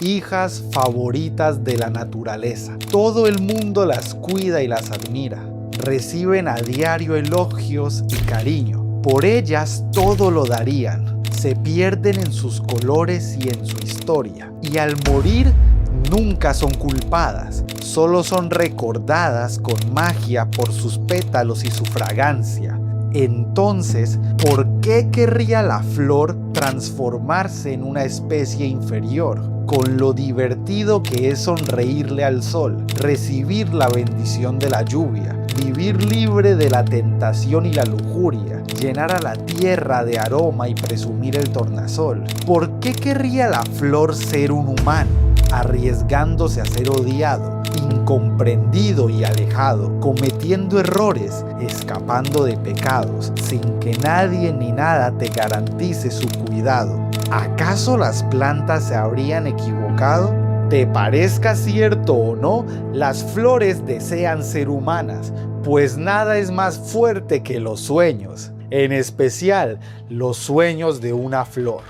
hijas favoritas de la naturaleza. Todo el mundo las cuida y las admira. Reciben a diario elogios y cariño. Por ellas todo lo darían. Se pierden en sus colores y en su historia. Y al morir nunca son culpadas. Solo son recordadas con magia por sus pétalos y su fragancia. Entonces, ¿por qué querría la flor transformarse en una especie inferior? Con lo divertido que es sonreírle al sol, recibir la bendición de la lluvia, vivir libre de la tentación y la lujuria, llenar a la tierra de aroma y presumir el tornasol. ¿Por qué querría la flor ser un humano, arriesgándose a ser odiado, incomprendido y alejado, cometiendo errores, escapando de pecados, sin que nadie ni nada te garantice su cuidado? ¿Acaso las plantas se habrían equivocado? Te parezca cierto o no, las flores desean ser humanas, pues nada es más fuerte que los sueños, en especial los sueños de una flor.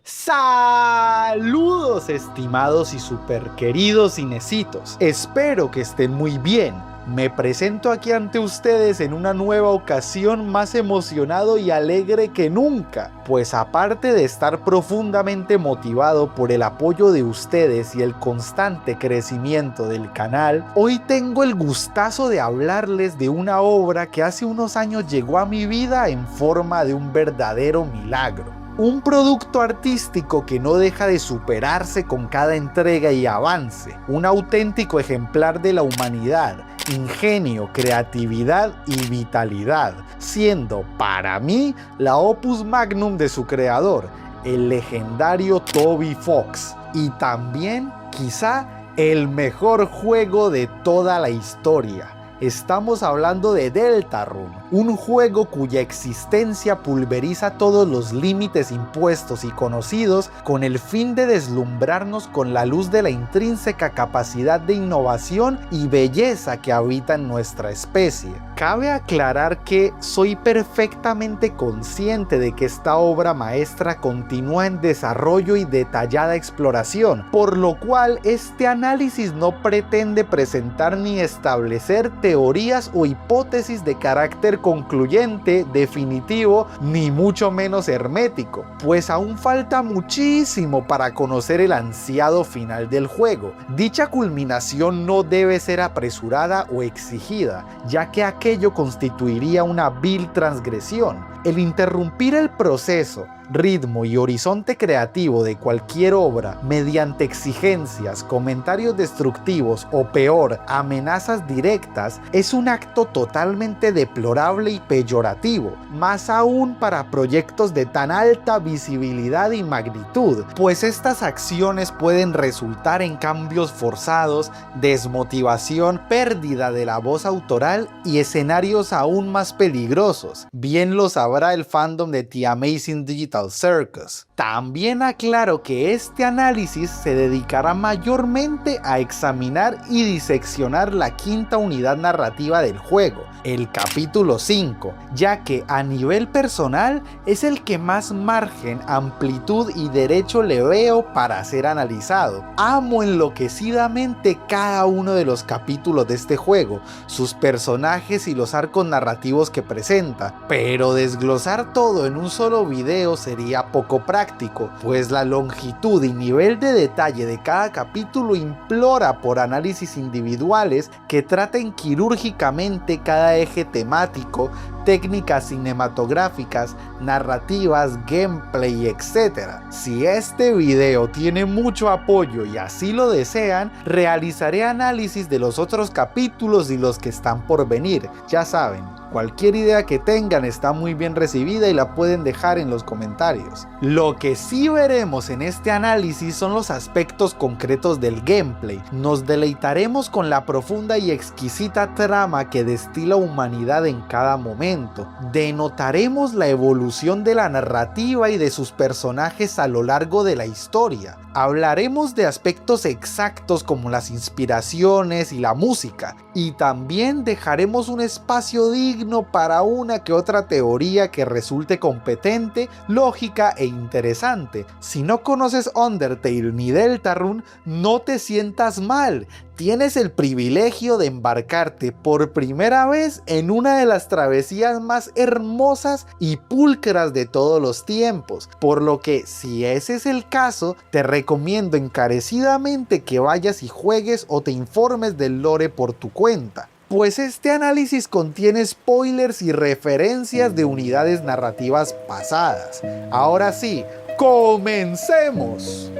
Saludos estimados y super queridos cinecitos, espero que estén muy bien. Me presento aquí ante ustedes en una nueva ocasión más emocionado y alegre que nunca, pues aparte de estar profundamente motivado por el apoyo de ustedes y el constante crecimiento del canal, hoy tengo el gustazo de hablarles de una obra que hace unos años llegó a mi vida en forma de un verdadero milagro. Un producto artístico que no deja de superarse con cada entrega y avance. Un auténtico ejemplar de la humanidad, ingenio, creatividad y vitalidad, siendo para mí la opus magnum de su creador, el legendario Toby Fox, y también quizá el mejor juego de toda la historia. Estamos hablando de Deltarune, un juego cuya existencia pulveriza todos los límites impuestos y conocidos con el fin de deslumbrarnos con la luz de la intrínseca capacidad de innovación y belleza que habita en nuestra especie. Cabe aclarar que soy perfectamente consciente de que esta obra maestra continúa en desarrollo y detallada exploración, por lo cual este análisis no pretende presentar ni establecer teorías o hipótesis de carácter concluyente, definitivo, ni mucho menos hermético, pues aún falta muchísimo para conocer el ansiado final del juego. Dicha culminación no debe ser apresurada o exigida, ya que aquello constituiría una vil transgresión. El interrumpir el proceso, ritmo y horizonte creativo de cualquier obra mediante exigencias, comentarios destructivos o peor, amenazas directas, es un acto totalmente deplorable y peyorativo, más aún para proyectos de tan alta visibilidad y magnitud, pues estas acciones pueden resultar en cambios forzados, desmotivación, pérdida de la voz autoral y escenarios aún más peligrosos. Bien lo sabrá el fandom de The Amazing Digital Circus. También aclaro que este análisis se dedicará mayormente a examinar y diseccionar la quinta unidad narrativa del juego, el capítulo 5, ya que a nivel personal es el que más margen, amplitud y derecho le veo para ser analizado. Amo enloquecidamente cada uno de los capítulos de este juego, sus personajes y los arcos narrativos que presenta, pero desglosar todo en un solo video sería poco práctico, pues la longitud y nivel de detalle de cada capítulo implora por análisis individuales que traten quirúrgicamente cada eje temático, técnicas cinematográficas, narrativas, gameplay, etc. Si este video tiene mucho apoyo y así lo desean, realizaré análisis de los otros capítulos y los que están por venir. Ya saben, cualquier idea que tengan está muy bien recibida y la pueden dejar en los comentarios. Lo que sí veremos en este análisis son los aspectos concretos del gameplay. Nos deleitaremos con la profunda y exquisita trama que destila humanidad en cada momento. Denotaremos la evolución de la narrativa y de sus personajes a lo largo de la historia. Hablaremos de aspectos exactos como las inspiraciones y la música, y también dejaremos un espacio digno para una que otra teoría que resulte competente, lógica e interesante. Si no conoces Undertale ni Deltarune, no te sientas mal. Tienes el privilegio de embarcarte por primera vez en una de las travesías más hermosas y pulcras de todos los tiempos, por lo que si ese es el caso, te recomiendo encarecidamente que vayas y juegues o te informes del lore por tu cuenta, pues este análisis contiene spoilers y referencias de unidades narrativas pasadas. Ahora sí, ¡comencemos!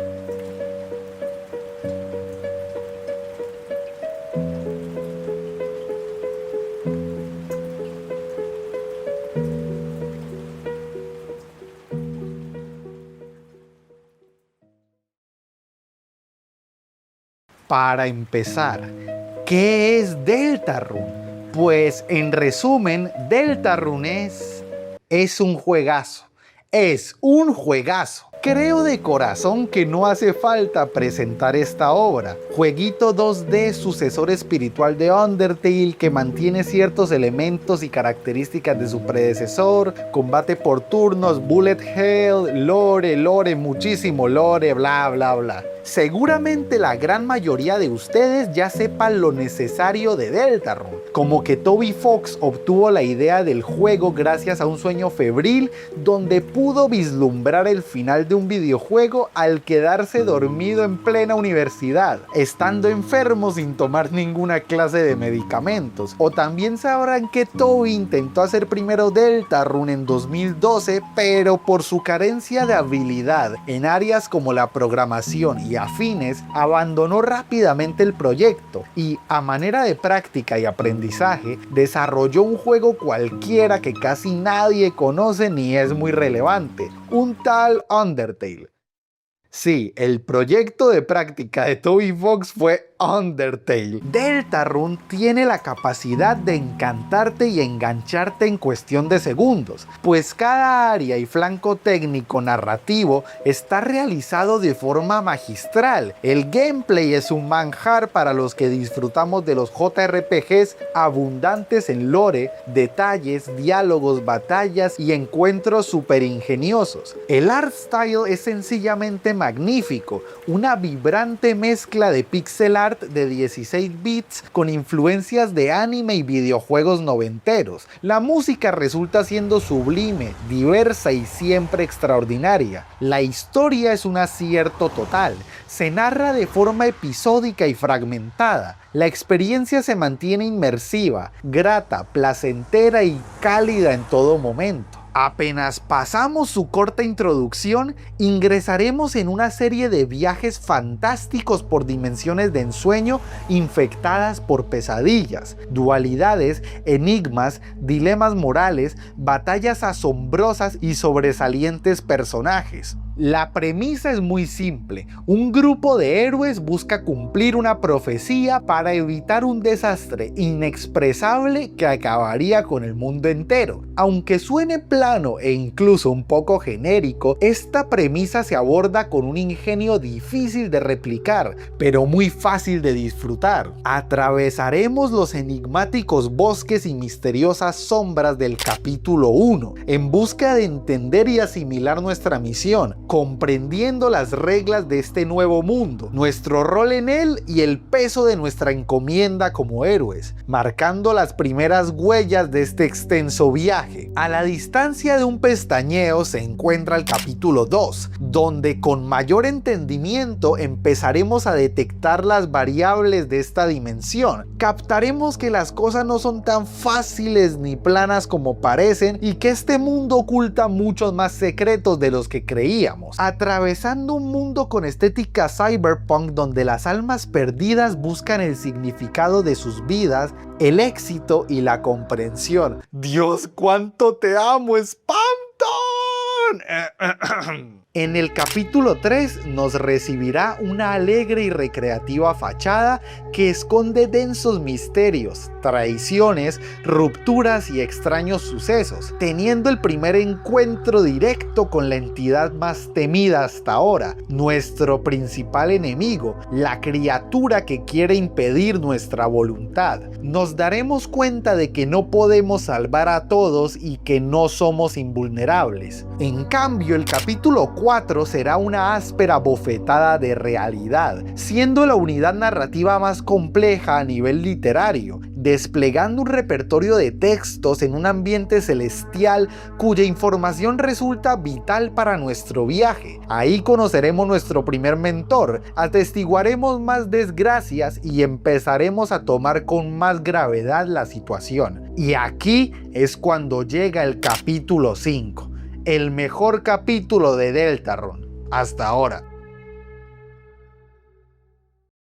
Para empezar, ¿qué es Deltarune? Pues en resumen, Deltarune es un juegazo. Es un juegazo. Creo de corazón que no hace falta presentar esta obra. Jueguito 2D sucesor espiritual de Undertale que mantiene ciertos elementos y características de su predecesor, combate por turnos, bullet hell, lore, muchísimo lore, bla bla bla. Seguramente la gran mayoría de ustedes ya sepan lo necesario de Deltarune, como que Toby Fox obtuvo la idea del juego gracias a un sueño febril donde pudo vislumbrar el final de un videojuego al quedarse dormido en plena universidad, estando enfermo sin tomar ninguna clase de medicamentos. O también sabrán que Toby intentó hacer primero Deltarune en 2012, pero por su carencia de habilidad en áreas como la programación y afines, abandonó rápidamente el proyecto y, a manera de práctica y aprendizaje, desarrolló un juego cualquiera que casi nadie conoce ni es muy relevante, un tal Undertale. Sí, el proyecto de práctica de Toby Fox fue Undertale. Deltarune tiene la capacidad de encantarte y engancharte en cuestión de segundos, pues cada área y flanco técnico narrativo está realizado de forma magistral. El gameplay es un manjar para los que disfrutamos de los JRPGs abundantes en lore, detalles, diálogos, batallas y encuentros súper ingeniosos. El art style es sencillamente magnífico, una vibrante mezcla de pixel art de 16 bits con influencias de anime y videojuegos noventeros. La música resulta siendo sublime, diversa y siempre extraordinaria. La historia es un acierto total, se narra de forma episódica y fragmentada. La experiencia se mantiene inmersiva, grata, placentera y cálida en todo momento. Apenas pasamos su corta introducción, ingresaremos en una serie de viajes fantásticos por dimensiones de ensueño infectadas por pesadillas, dualidades, enigmas, dilemas morales, batallas asombrosas y sobresalientes personajes. La premisa es muy simple. Un grupo de héroes busca cumplir una profecía para evitar un desastre inexpresable que acabaría con el mundo entero. Aunque suene plano e incluso un poco genérico, esta premisa se aborda con un ingenio difícil de replicar, pero muy fácil de disfrutar. Atravesaremos los enigmáticos bosques y misteriosas sombras del capítulo 1, en busca de entender y asimilar nuestra misión, comprendiendo las reglas de este nuevo mundo, nuestro rol en él y el peso de nuestra encomienda como héroes, marcando las primeras huellas de este extenso viaje. A la distancia de un pestañeo se encuentra el capítulo 2, donde con mayor entendimiento empezaremos a detectar las variables de esta dimensión. Captaremos que las cosas no son tan fáciles ni planas como parecen y que este mundo oculta muchos más secretos de los que creíamos. Atravesando un mundo con estética cyberpunk donde las almas perdidas buscan el significado de sus vidas, el éxito y la comprensión. Dios, cuánto te amo, Spamton. En el capítulo 3 nos recibirá una alegre y recreativa fachada que esconde densos misterios, traiciones, rupturas y extraños sucesos, teniendo el primer encuentro directo con la entidad más temida hasta ahora, nuestro principal enemigo, la criatura que quiere impedir nuestra voluntad. Nos daremos cuenta de que no podemos salvar a todos y que no somos invulnerables. En cambio, el capítulo 4 será una áspera bofetada de realidad, siendo la unidad narrativa más compleja a nivel literario, desplegando un repertorio de textos en un ambiente celestial cuya información resulta vital para nuestro viaje. Ahí conoceremos nuestro primer mentor, atestiguaremos más desgracias y empezaremos a tomar con más gravedad la situación. Y aquí es cuando llega el capítulo 5. El mejor capítulo de Deltarune hasta ahora.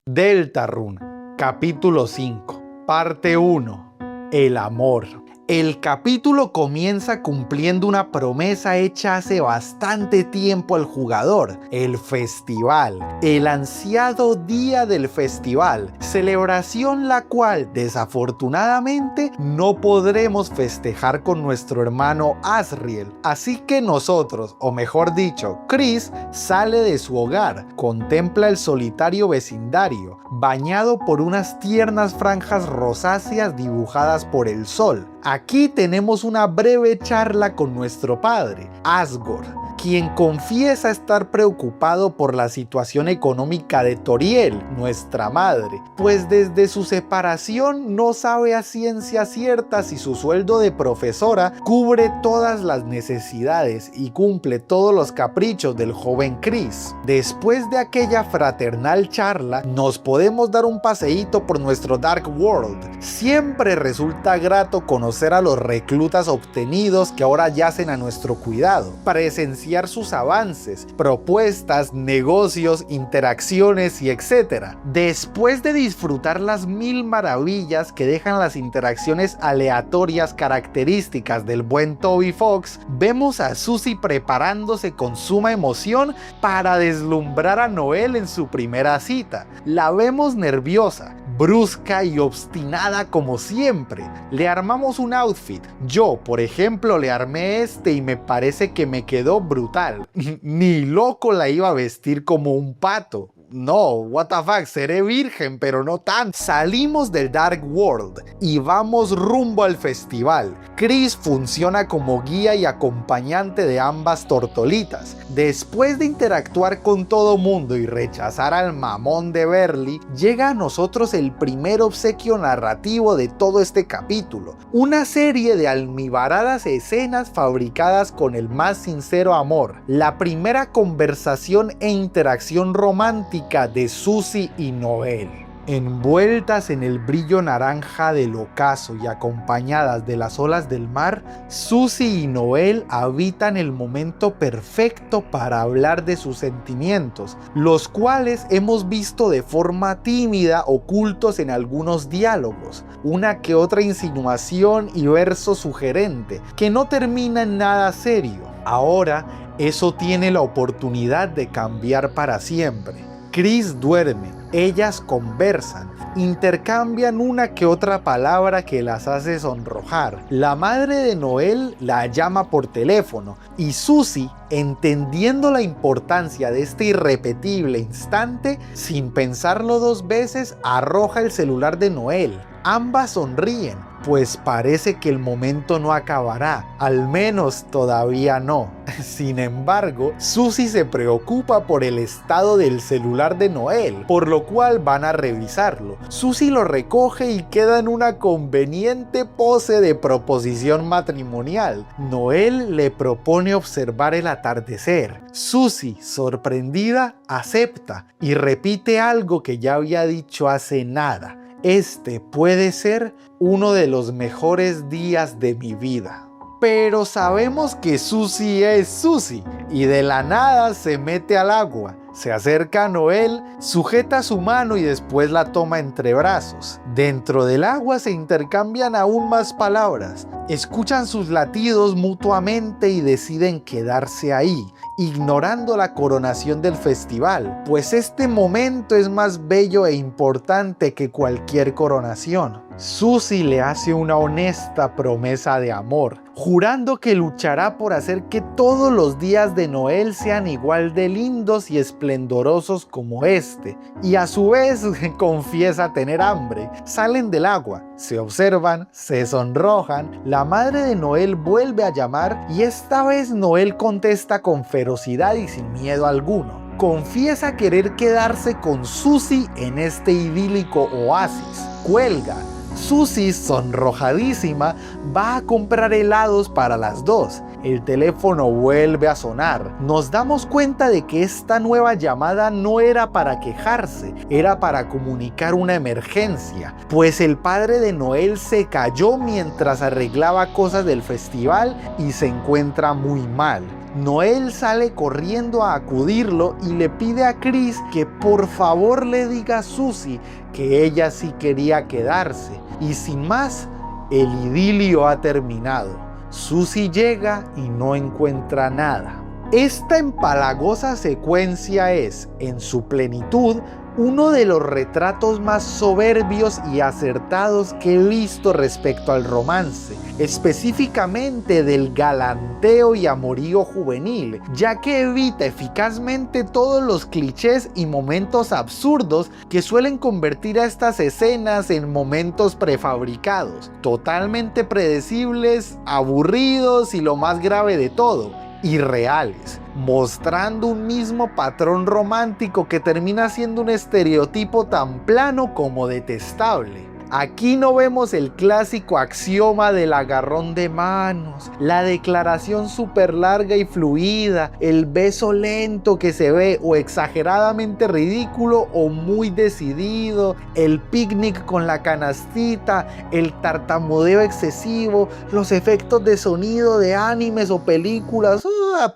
Deltarune, capítulo 5, parte 1. El amor. El capítulo comienza cumpliendo una promesa hecha hace bastante tiempo al jugador: el festival, el ansiado día del festival, celebración la cual desafortunadamente no podremos festejar con nuestro hermano Asriel. Así que nosotros, o mejor dicho, Chris, sale de su hogar, contempla el solitario vecindario, bañado por unas tiernas franjas rosáceas dibujadas por el sol. Aquí tenemos una breve charla con nuestro padre, Asgore, quien confiesa estar preocupado por la situación económica de Toriel, nuestra madre, pues desde su separación no sabe a ciencia cierta si su sueldo de profesora cubre todas las necesidades y cumple todos los caprichos del joven Chris. Después de aquella fraternal charla, nos podemos dar un paseíto por nuestro Dark World. Siempre resulta grato conocer a los reclutas obtenidos que ahora yacen a nuestro cuidado, presenciar sus avances, propuestas, negocios, interacciones y etc. Después de disfrutar las mil maravillas que dejan las interacciones aleatorias características del buen Toby Fox, vemos a Susie preparándose con suma emoción para deslumbrar a Noel en su primera cita. La vemos nerviosa, brusca y obstinada como siempre. Le armamos un outfit. Yo, por ejemplo, le armé este y me parece que me quedó brutal. Ni loco la iba a vestir como un pato. No, what the fuck, seré virgen, pero no tan. Salimos del Dark World y vamos rumbo al festival. Chris funciona como guía y acompañante de ambas tortolitas. Después de interactuar con todo mundo y rechazar al mamón de Berly, llega a nosotros el primer obsequio narrativo de todo este capítulo. Una serie de almibaradas escenas fabricadas con el más sincero amor. La primera conversación e interacción romántica de Susie y Noel. Envueltas en el brillo naranja del ocaso y acompañadas de las olas del mar, Susie y Noel habitan el momento perfecto para hablar de sus sentimientos, los cuales hemos visto de forma tímida ocultos en algunos diálogos, una que otra insinuación y verso sugerente, que no termina en nada serio. Ahora, eso tiene la oportunidad de cambiar para siempre. Chris duerme, ellas conversan, intercambian una que otra palabra que las hace sonrojar. La madre de Noel la llama por teléfono y Susie, entendiendo la importancia de este irrepetible instante, sin pensarlo dos veces, arroja el celular de Noel. Ambas sonríen, pues parece que el momento no acabará, al menos todavía no. Sin embargo, Susie se preocupa por el estado del celular de Noel, por lo cual van a revisarlo. Susie lo recoge y queda en una conveniente pose de proposición matrimonial. Noel le propone observar el atardecer. Susie, sorprendida, acepta y repite algo que ya había dicho hace nada. Este puede ser uno de los mejores días de mi vida. Pero sabemos que Susie es Susie y de la nada se mete al agua. Se acerca a Noel, sujeta su mano y después la toma entre brazos. Dentro del agua se intercambian aún más palabras. Escuchan sus latidos mutuamente y deciden quedarse ahí, ignorando la coronación del festival, pues este momento es más bello e importante que cualquier coronación. Susie le hace una honesta promesa de amor, jurando que luchará por hacer que todos los días de Noel sean igual de lindos y esplendorosos como este, y a su vez confiesa tener hambre. Salen del agua, se observan, se sonrojan, la madre de Noel vuelve a llamar y esta vez Noel contesta con ferocidad y sin miedo alguno. Confiesa querer quedarse con Susie en este idílico oasis. Cuelga. Susie, sonrojadísima, va a comprar helados para las dos. El teléfono vuelve a sonar. Nos damos cuenta de que esta nueva llamada no era para quejarse, era para comunicar una emergencia, pues el padre de Noel se cayó mientras arreglaba cosas del festival y se encuentra muy mal. Noel sale corriendo a acudirlo y le pide a Chris que por favor le diga a Susie que ella sí quería quedarse. Y sin más, el idilio ha terminado. Susie llega y no encuentra nada. Esta empalagosa secuencia es, en su plenitud, uno de los retratos más soberbios y acertados que he visto respecto al romance, específicamente del galanteo y amorío juvenil, ya que evita eficazmente todos los clichés y momentos absurdos que suelen convertir a estas escenas en momentos prefabricados, totalmente predecibles, aburridos y lo más grave de todo, irreales, mostrando un mismo patrón romántico que termina siendo un estereotipo tan plano como detestable. Aquí no vemos el clásico axioma del agarrón de manos, la declaración súper larga y fluida, el beso lento que se ve o exageradamente ridículo o muy decidido, el picnic con la canastita, el tartamudeo excesivo, los efectos de sonido de animes o películas,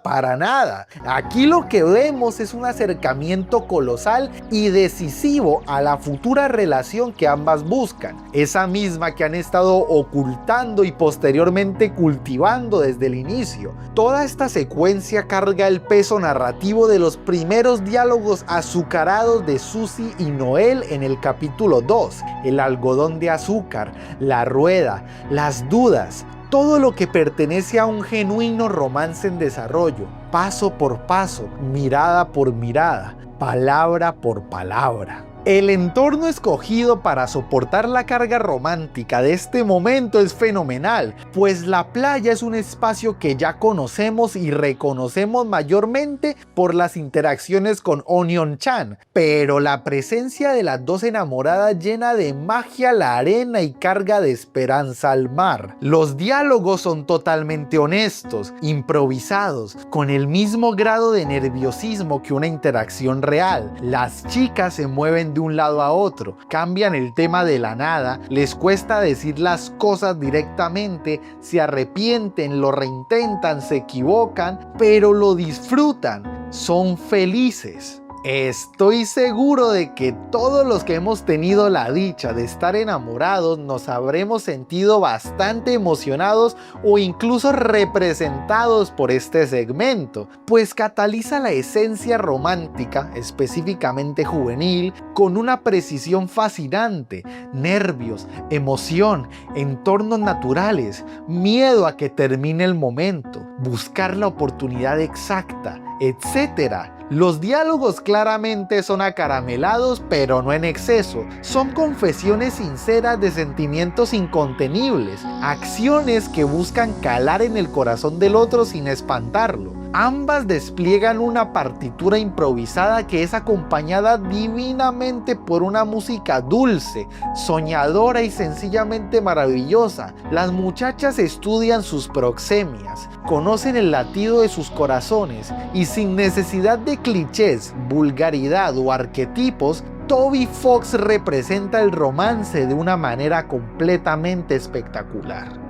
para nada. Aquí lo que vemos es un acercamiento colosal y decisivo a la futura relación que ambas buscan. Esa misma que han estado ocultando y posteriormente cultivando desde el inicio. Toda esta secuencia carga el peso narrativo de los primeros diálogos azucarados de Susie y Noel en el capítulo 2, el algodón de azúcar, la rueda, las dudas, todo lo que pertenece a un genuino romance en desarrollo, paso por paso, mirada por mirada, palabra por palabra. El entorno escogido para soportar la carga romántica de este momento es fenomenal, pues la playa es un espacio que ya conocemos y reconocemos mayormente por las interacciones con Onion-chan, pero la presencia de las dos enamoradas llena de magia la arena y carga de esperanza al mar. Los diálogos son totalmente honestos, improvisados, con el mismo grado de nerviosismo que una interacción real. Las chicas se mueven de un lado a otro, cambian el tema de la nada, les cuesta decir las cosas directamente, se arrepienten, lo reintentan, se equivocan, pero lo disfrutan, son felices. Estoy seguro de que todos los que hemos tenido la dicha de estar enamorados nos habremos sentido bastante emocionados o incluso representados por este segmento, pues cataliza la esencia romántica, específicamente juvenil, con una precisión fascinante, nervios, emoción, entornos naturales, miedo a que termine el momento, buscar la oportunidad exacta, etc. Los diálogos claramente son acaramelados, pero no en exceso. Son confesiones sinceras de sentimientos incontenibles, acciones que buscan calar en el corazón del otro sin espantarlo. Ambas despliegan una partitura improvisada que es acompañada divinamente por una música dulce, soñadora y sencillamente maravillosa. Las muchachas estudian sus proxemias, conocen el latido de sus corazones y sin necesidad de clichés, vulgaridad o arquetipos, Toby Fox representa el romance de una manera completamente espectacular.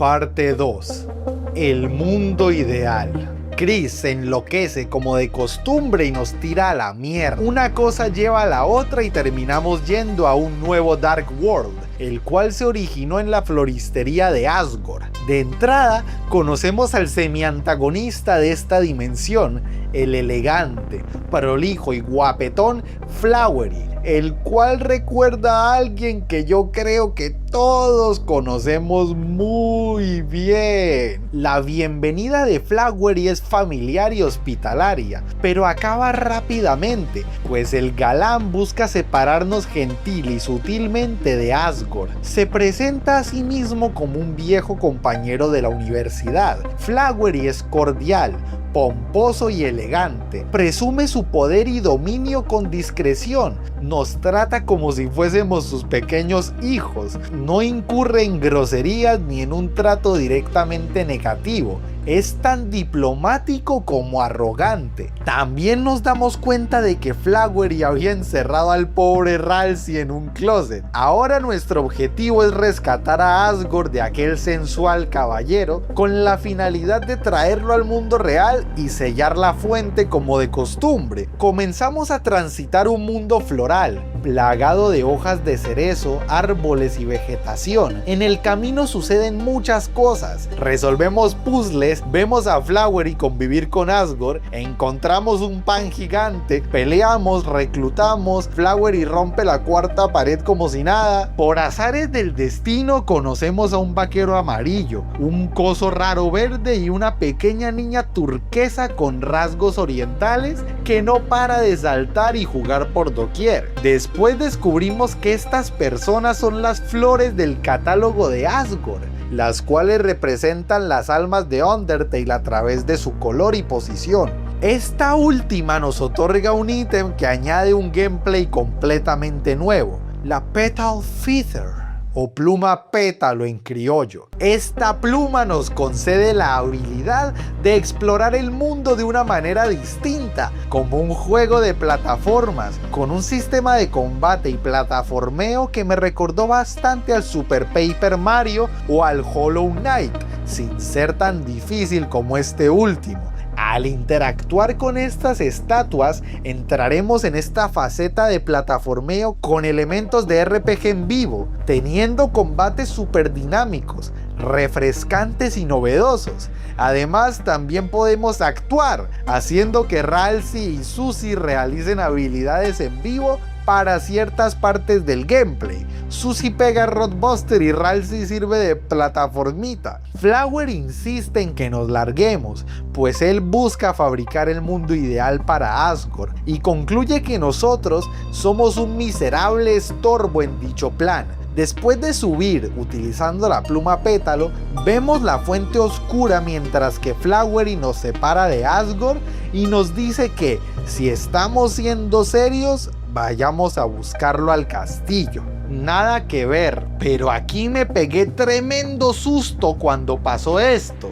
Parte 2. El mundo ideal. Chris se enloquece como de costumbre y nos tira a la mierda. Una cosa lleva a la otra y terminamos yendo a un nuevo Dark World, el cual se originó en la floristería de Asgore. De entrada, conocemos al semi-antagonista de esta dimensión, el elegante, prolijo y guapetón Flowey, el cual recuerda a alguien que yo creo que todos conocemos muy bien. La bienvenida de Flowey es familiar y hospitalaria, pero acaba rápidamente, pues el galán busca separarnos gentil y sutilmente de Asgore. Se presenta a sí mismo como un viejo compañero de la universidad. Flowey es cordial, pomposo y elegante, presume su poder y dominio con discreción, nos trata como si fuésemos sus pequeños hijos, no incurre en groserías ni en un trato directamente negativo, es tan diplomático como arrogante. También nos damos cuenta de que Flowey había encerrado al pobre Ralsei en un closet. Ahora nuestro objetivo es rescatar a Asgore de aquel sensual caballero con la finalidad de traerlo al mundo real y sellar la fuente como de costumbre. Comenzamos a transitar un mundo floral, plagado de hojas de cerezo, árboles y vegetación. En el camino suceden muchas cosas, resolvemos puzzles, vemos a Flowey convivir con Asgore, encontramos un pan gigante, peleamos, reclutamos, Flowey rompe la cuarta pared como si nada. Por azares del destino conocemos a un vaquero amarillo, un coso raro verde y una pequeña niña turquesa con rasgos orientales que no para de saltar y jugar por doquier. Después descubrimos que estas personas son las flores del catálogo de Asgore, las cuales representan las almas de Undertale a través de su color y posición. Esta última nos otorga un ítem que añade un gameplay completamente nuevo, la Petal Feather, o pluma pétalo en criollo. Esta pluma nos concede la habilidad de explorar el mundo de una manera distinta, como un juego de plataformas, con un sistema de combate y plataformeo que me recordó bastante al Super Paper Mario o al Hollow Knight, sin ser tan difícil como este último. Al interactuar con estas estatuas, entraremos en esta faceta de plataformeo con elementos de RPG en vivo, teniendo combates super dinámicos, refrescantes y novedosos. Además, también podemos actuar, haciendo que Ralsei y Susie realicen habilidades en vivo para ciertas partes del gameplay. Susie pega Roadbuster y Ralsei sirve de plataformita. Flowey insiste en que nos larguemos, pues él busca fabricar el mundo ideal para Asgore y concluye que nosotros somos un miserable estorbo en dicho plan. Después de subir utilizando la pluma pétalo, vemos la fuente oscura mientras que Flowey nos separa de Asgore y nos dice que si estamos siendo serios, vayamos a buscarlo al castillo. Nada que ver, pero aquí me pegué tremendo susto cuando pasó esto.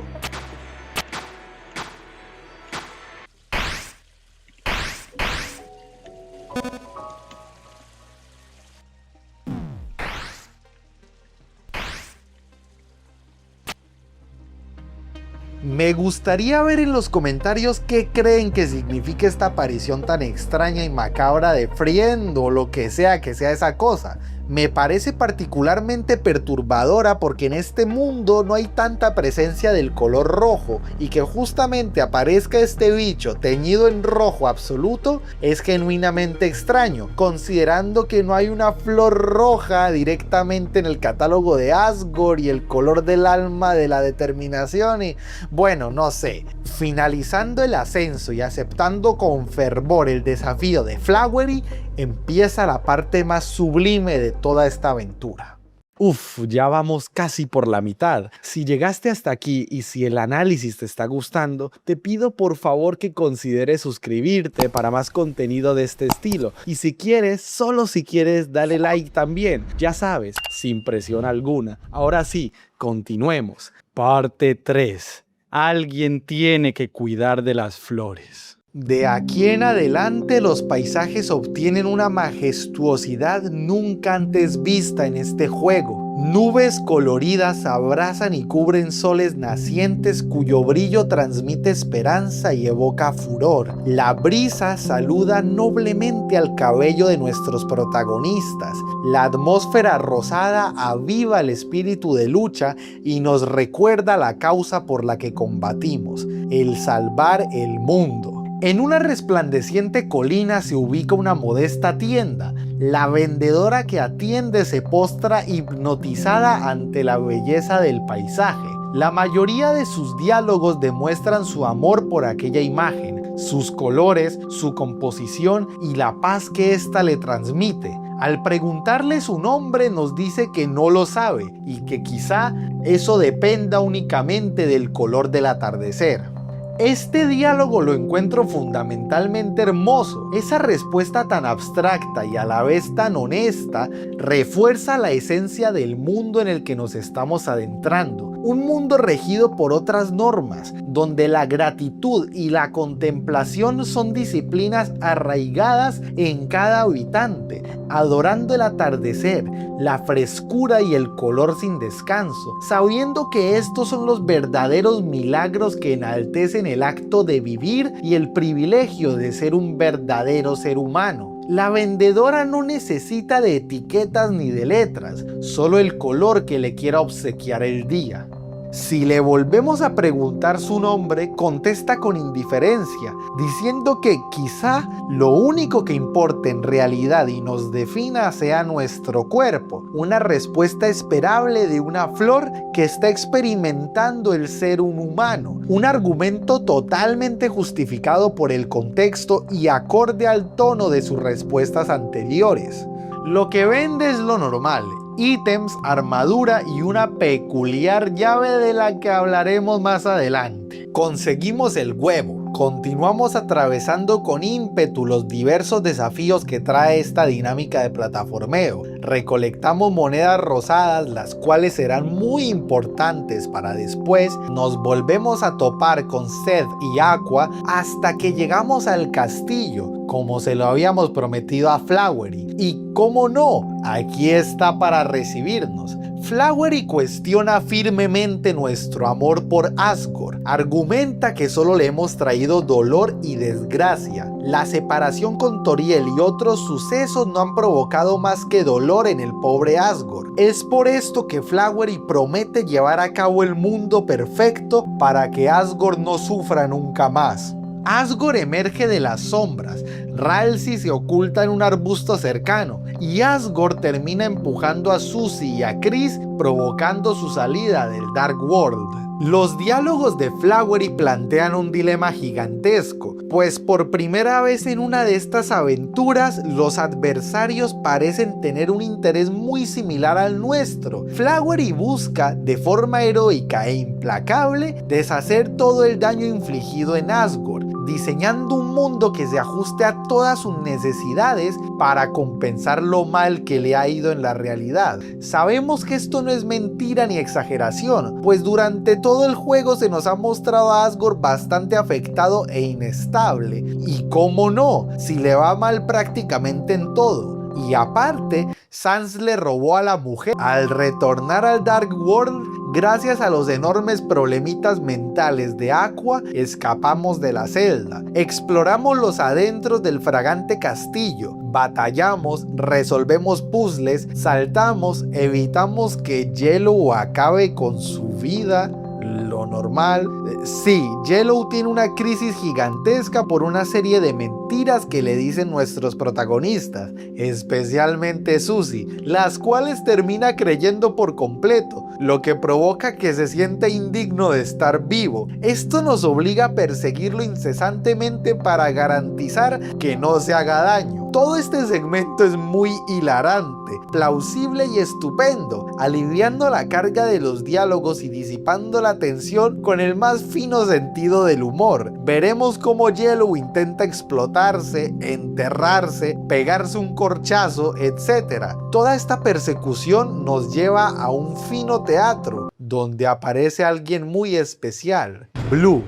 Me gustaría ver en los comentarios qué creen que significa esta aparición tan extraña y macabra de Friend o lo que sea esa cosa. me parece particularmente perturbadora porque en este mundo no hay tanta presencia del color rojo, y que justamente aparezca este bicho teñido en rojo absoluto es genuinamente extraño, considerando que no hay una flor roja directamente en el catálogo de Asgore y el color del alma de la determinación. Y bueno, no sé. Finalizando el ascenso y aceptando con fervor el desafío de Flagwery, empieza la parte más sublime de toda esta aventura. Uf, ya vamos casi por la mitad. Si llegaste hasta aquí y si el análisis te está gustando, te pido por favor que consideres suscribirte para más contenido de este estilo. Y si quieres, solo si quieres, dale like también. Ya sabes, sin presión alguna. Ahora sí, continuemos. Parte 3. Alguien tiene que cuidar de las flores. De aquí en adelante los paisajes obtienen una majestuosidad nunca antes vista en este juego. Nubes coloridas abrazan y cubren soles nacientes cuyo brillo transmite esperanza y evoca furor. La brisa saluda noblemente al cabello de nuestros protagonistas. La atmósfera rosada aviva el espíritu de lucha y nos recuerda la causa por la que combatimos, el salvar el mundo. En una resplandeciente colina se ubica una modesta tienda. La vendedora que atiende se postra hipnotizada ante la belleza del paisaje. La mayoría de sus diálogos demuestran su amor por aquella imagen, sus colores, su composición y la paz que ésta le transmite. Al preguntarle su nombre nos dice que no lo sabe y que quizá eso dependa únicamente del color del atardecer. Este diálogo lo encuentro fundamentalmente hermoso. Esa respuesta tan abstracta y a la vez tan honesta refuerza la esencia del mundo en el que nos estamos adentrando. Un mundo regido por otras normas, donde la gratitud y la contemplación son disciplinas arraigadas en cada habitante, adorando el atardecer, la frescura y el color sin descanso, sabiendo que estos son los verdaderos milagros que enaltecen el acto de vivir y el privilegio de ser un verdadero ser humano. La vendedora no necesita de etiquetas ni de letras, solo el color que le quiera obsequiar el día. Si le volvemos a preguntar su nombre, contesta con indiferencia, diciendo que quizá lo único que importa en realidad y nos defina sea nuestro cuerpo, una respuesta esperable de una flor que está experimentando el ser un humano, un argumento totalmente justificado por el contexto y acorde al tono de sus respuestas anteriores. Lo que vende es lo normal: ítems, armadura y una peculiar llave de la que hablaremos más adelante. Conseguimos el huevo. Continuamos atravesando con ímpetu los diversos desafíos que trae esta dinámica de plataformeo. Recolectamos monedas rosadas, las cuales serán muy importantes para después. Nos volvemos a topar con Seth y Aqua hasta que llegamos al castillo, como se lo habíamos prometido a Flagwery. Y cómo no, aquí está para recibirnos. Flagwery cuestiona firmemente nuestro amor por Asgore. Argumenta que solo le hemos traído dolor y desgracia. La separación con Toriel y otros sucesos no han provocado más que dolor en el pobre Asgore. Es por esto que Flagwery promete llevar a cabo el mundo perfecto para que Asgore no sufra nunca más. Asgore emerge de las sombras, Ralsei se oculta en un arbusto cercano y Asgore termina empujando a Susie y a Chris, provocando su salida del Dark World. Los diálogos de Flagwery plantean un dilema gigantesco, pues por primera vez en una de estas aventuras los adversarios parecen tener un interés muy similar al nuestro. Flagwery busca, de forma heroica e implacable, deshacer todo el daño infligido en Asgore, diseñando un mundo que se ajuste a todas sus necesidades para compensar lo mal que le ha ido en la realidad. Sabemos que esto no es mentira ni exageración, pues durante todo el juego se nos ha mostrado a Asgore bastante afectado e inestable. Y cómo no, si le va mal prácticamente en todo. Y aparte, Sans le robó a la mujer. Al retornar al Dark World, gracias a los enormes problemitas mentales de Aqua, escapamos de la celda. Exploramos los adentros del fragante castillo. batallamos, resolvemos puzzles, saltamos, evitamos que Yellow acabe con su vida, lo normal. Sí, Yellow tiene una crisis gigantesca por una serie de mentiras que le dicen nuestros protagonistas, especialmente Susie, las cuales termina creyendo por completo, lo que provoca que se sienta indigno de estar vivo. Esto nos obliga a perseguirlo incesantemente para garantizar que no se haga daño. Todo este segmento es muy hilarante, plausible y estupendo, aliviando la carga de los diálogos y disipando la tensión con el más fino sentido del humor. Veremos cómo Yellow intenta explotarse, enterrarse, pegarse un corchazo, etc. Toda esta persecución nos lleva a un fino teatro, donde aparece alguien muy especial, Blue.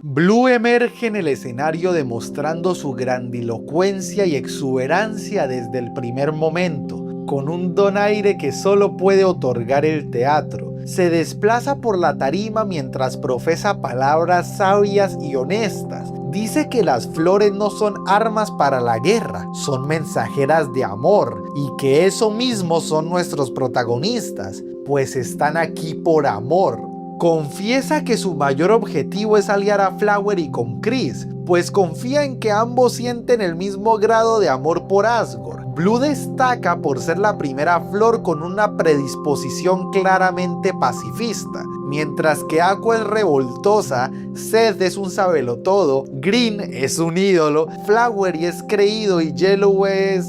Blue emerge en el escenario demostrando su grandilocuencia y exuberancia desde el primer momento, con un donaire que solo puede otorgar el teatro. Se desplaza por la tarima mientras profesa palabras sabias y honestas. Dice que las flores no son armas para la guerra, son mensajeras de amor, y que eso mismo son nuestros protagonistas, pues están aquí por amor. Confiesa que su mayor objetivo es aliar a Flaggery con Chris, pues confía en que ambos sienten el mismo grado de amor por Asgore. Blue destaca por ser la primera flor con una predisposición claramente pacifista, mientras que Aqua es revoltosa, Seth es un sabelotodo, Green es un ídolo, Flaggery es creído y Yellow es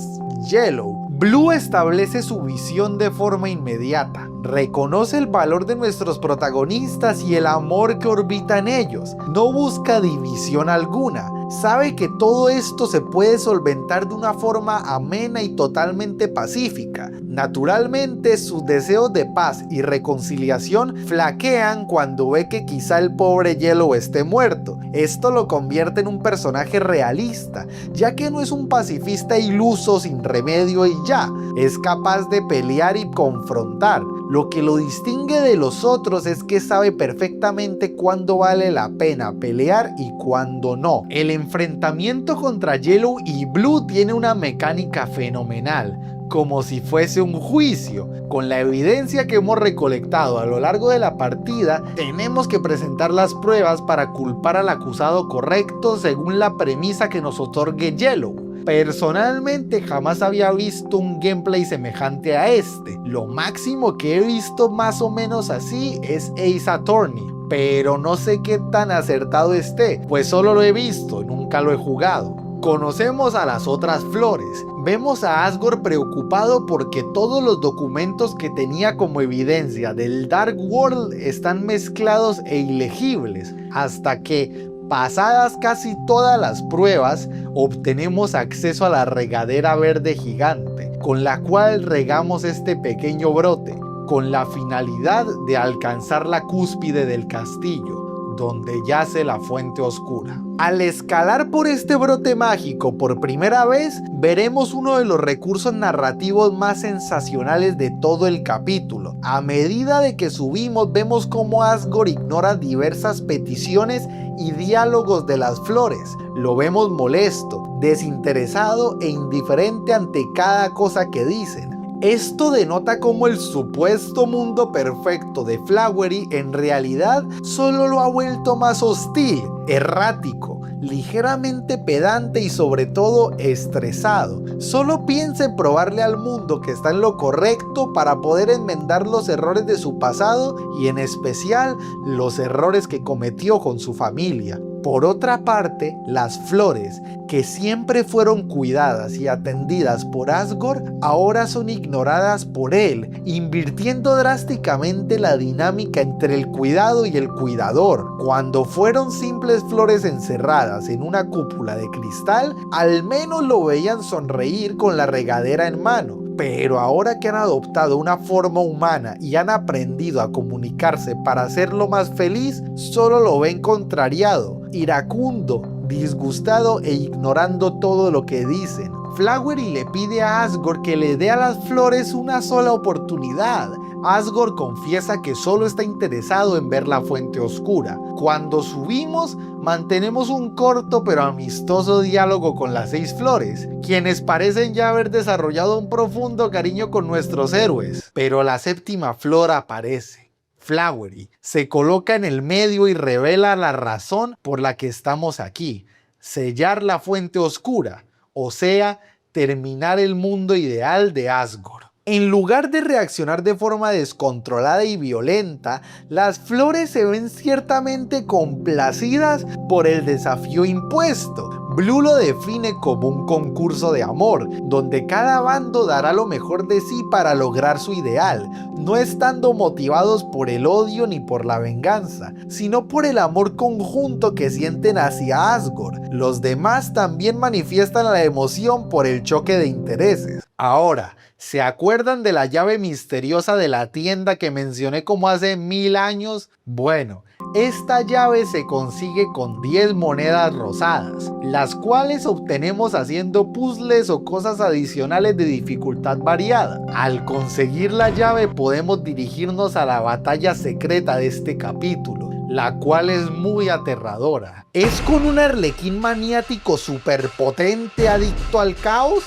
Yellow. Blue establece su visión de forma inmediata. Reconoce el valor de nuestros protagonistas y el amor que orbita en ellos. No busca división alguna. Sabe que todo esto se puede solventar de una forma amena y totalmente pacífica. Naturalmente, sus deseos de paz y reconciliación flaquean cuando ve que quizá el pobre Yellow esté muerto. Esto lo convierte en un personaje realista, ya que no es un pacifista iluso sin remedio y ya. Es capaz de pelear y confrontar. Lo que lo distingue de los otros es que sabe perfectamente cuándo vale la pena pelear y cuándo no. El enfrentamiento contra Yellow y Blue tiene una mecánica fenomenal, como si fuese un juicio. Con la evidencia que hemos recolectado a lo largo de la partida, tenemos que presentar las pruebas para culpar al acusado correcto según la premisa que nos otorgue Yellow. Personalmente jamás había visto un gameplay semejante a este. Lo máximo que he visto más o menos así es Ace Attorney, pero no sé qué tan acertado esté, pues solo lo he visto, nunca lo he jugado. Conocemos a las otras flores. Vemos a Asgore preocupado porque todos los documentos que tenía como evidencia del Dark World están mezclados e ilegibles, hasta que, pasadas casi todas las pruebas, obtenemos acceso a la regadera verde gigante, con la cual regamos este pequeño brote, con la finalidad de alcanzar la cúspide del castillo, donde yace la fuente oscura. Al escalar por este brote mágico por primera vez, veremos uno de los recursos narrativos más sensacionales de todo el capítulo. A medida de que subimos, vemos cómo Asgore ignora diversas peticiones y diálogos de las flores. Lo vemos molesto, desinteresado e indiferente ante cada cosa que dicen. Esto denota cómo el supuesto mundo perfecto de Flaggery en realidad solo lo ha vuelto más hostil, errático, ligeramente pedante y sobre todo estresado. Solo piensa en probarle al mundo que está en lo correcto para poder enmendar los errores de su pasado y en especial los errores que cometió con su familia. Por otra parte, las flores, que siempre fueron cuidadas y atendidas por Asgore, ahora son ignoradas por él, invirtiendo drásticamente la dinámica entre el cuidado y el cuidador. Cuando fueron simples flores encerradas en una cúpula de cristal, al menos lo veían sonreír con la regadera en mano. Pero ahora que han adoptado una forma humana y han aprendido a comunicarse para hacerlo más feliz, solo lo ven contrariado, iracundo, disgustado e ignorando todo lo que dicen. Flaggery le pide a Asgore que le dé a las flores una sola oportunidad, Asgore confiesa que solo está interesado en ver la fuente oscura. Cuando subimos, mantenemos un corto pero amistoso diálogo con las 6 flores, quienes parecen ya haber desarrollado un profundo cariño con nuestros héroes. Pero la 7ª flor aparece. Flowey se coloca en el medio y revela la razón por la que estamos aquí: sellar la fuente oscura, o sea, terminar el mundo ideal de Asgore. En lugar de reaccionar de forma descontrolada y violenta, las flores se ven ciertamente complacidas por el desafío impuesto. Blue lo define como un concurso de amor, donde cada bando dará lo mejor de sí para lograr su ideal, no estando motivados por el odio ni por la venganza, sino por el amor conjunto que sienten hacia Asgore. Los demás también manifiestan la emoción por el choque de intereses. Ahora, ¿se acuerdan de la llave misteriosa de la tienda que mencioné como hace 1000 años? Bueno, esta llave se consigue con 10 monedas rosadas, las cuales obtenemos haciendo puzzles o cosas adicionales de dificultad variada. Al conseguir la llave podemos dirigirnos a la batalla secreta de este capítulo, la cual es muy aterradora. ¿Es con un arlequín maniático superpotente adicto al caos?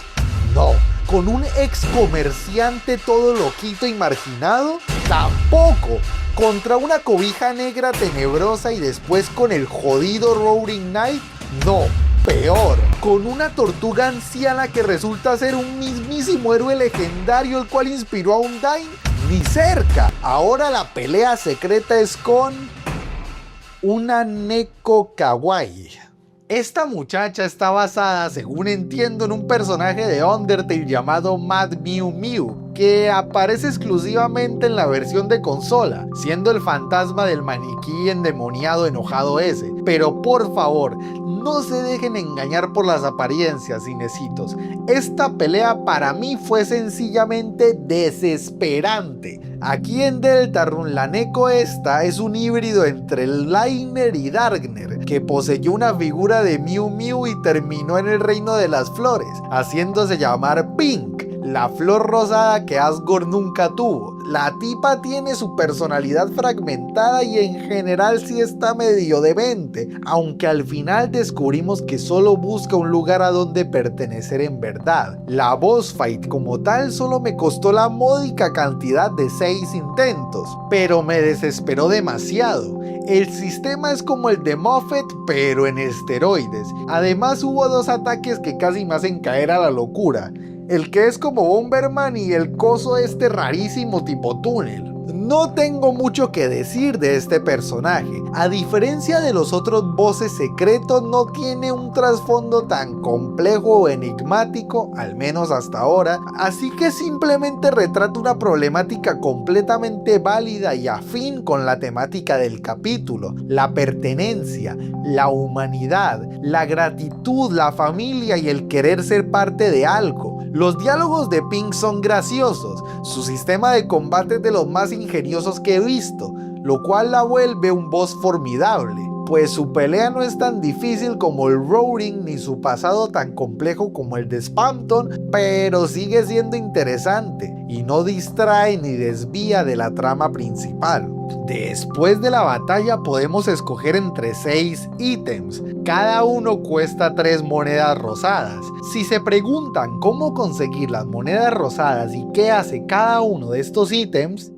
No. ¿Con un ex comerciante todo loquito y marginado? Tampoco. ¿Contra una cobija negra tenebrosa y después con el jodido Roaring Knight? No, peor. ¿Con una tortuga anciana que resulta ser un mismísimo héroe legendario el cual inspiró a Undyne? Ni cerca. Ahora la pelea secreta es con una Neko Kawaii. Esta muchacha está basada, según entiendo, en un personaje de Undertale llamado Mad Mew Mew, que aparece exclusivamente en la versión de consola, siendo el fantasma del maniquí endemoniado enojado ese. Pero por favor, no se dejen engañar por las apariencias, cinecitos. Esta pelea para mí fue sencillamente desesperante. Aquí en Deltarune, la Neko esta es un híbrido entre Lightner y Darkner, que poseyó una figura de Mew Mew y terminó en el reino de las flores, haciéndose llamar Pink, la flor rosada que Asgore nunca tuvo. La tipa tiene su personalidad fragmentada y en general sí está medio demente, aunque al final descubrimos que solo busca un lugar a donde pertenecer en verdad. La boss fight como tal solo me costó la módica cantidad de 6 intentos, pero me desesperó demasiado. El sistema es como el de Moffat, pero en esteroides. Además hubo 2 ataques que casi me hacen caer a la locura. El que es como Bomberman y el coso este rarísimo tipo túnel. No tengo mucho que decir de este personaje. A diferencia de los otros bosses secretos, no tiene un trasfondo tan complejo o enigmático, al menos hasta ahora, así que simplemente retrata una problemática completamente válida y afín con la temática del capítulo: la pertenencia, la humanidad, la gratitud, la familia y el querer ser parte de algo. Los diálogos de Pink son graciosos, su sistema de combate es de los más ingeniosos que he visto, lo cual la vuelve un boss formidable, pues su pelea no es tan difícil como el Roaring ni su pasado tan complejo como el de Spamton, pero sigue siendo interesante y no distrae ni desvía de la trama principal. Después de la batalla podemos escoger entre 6 ítems, cada uno cuesta 3 monedas rosadas. Si se preguntan cómo conseguir las monedas rosadas y qué hace cada uno de estos ítems,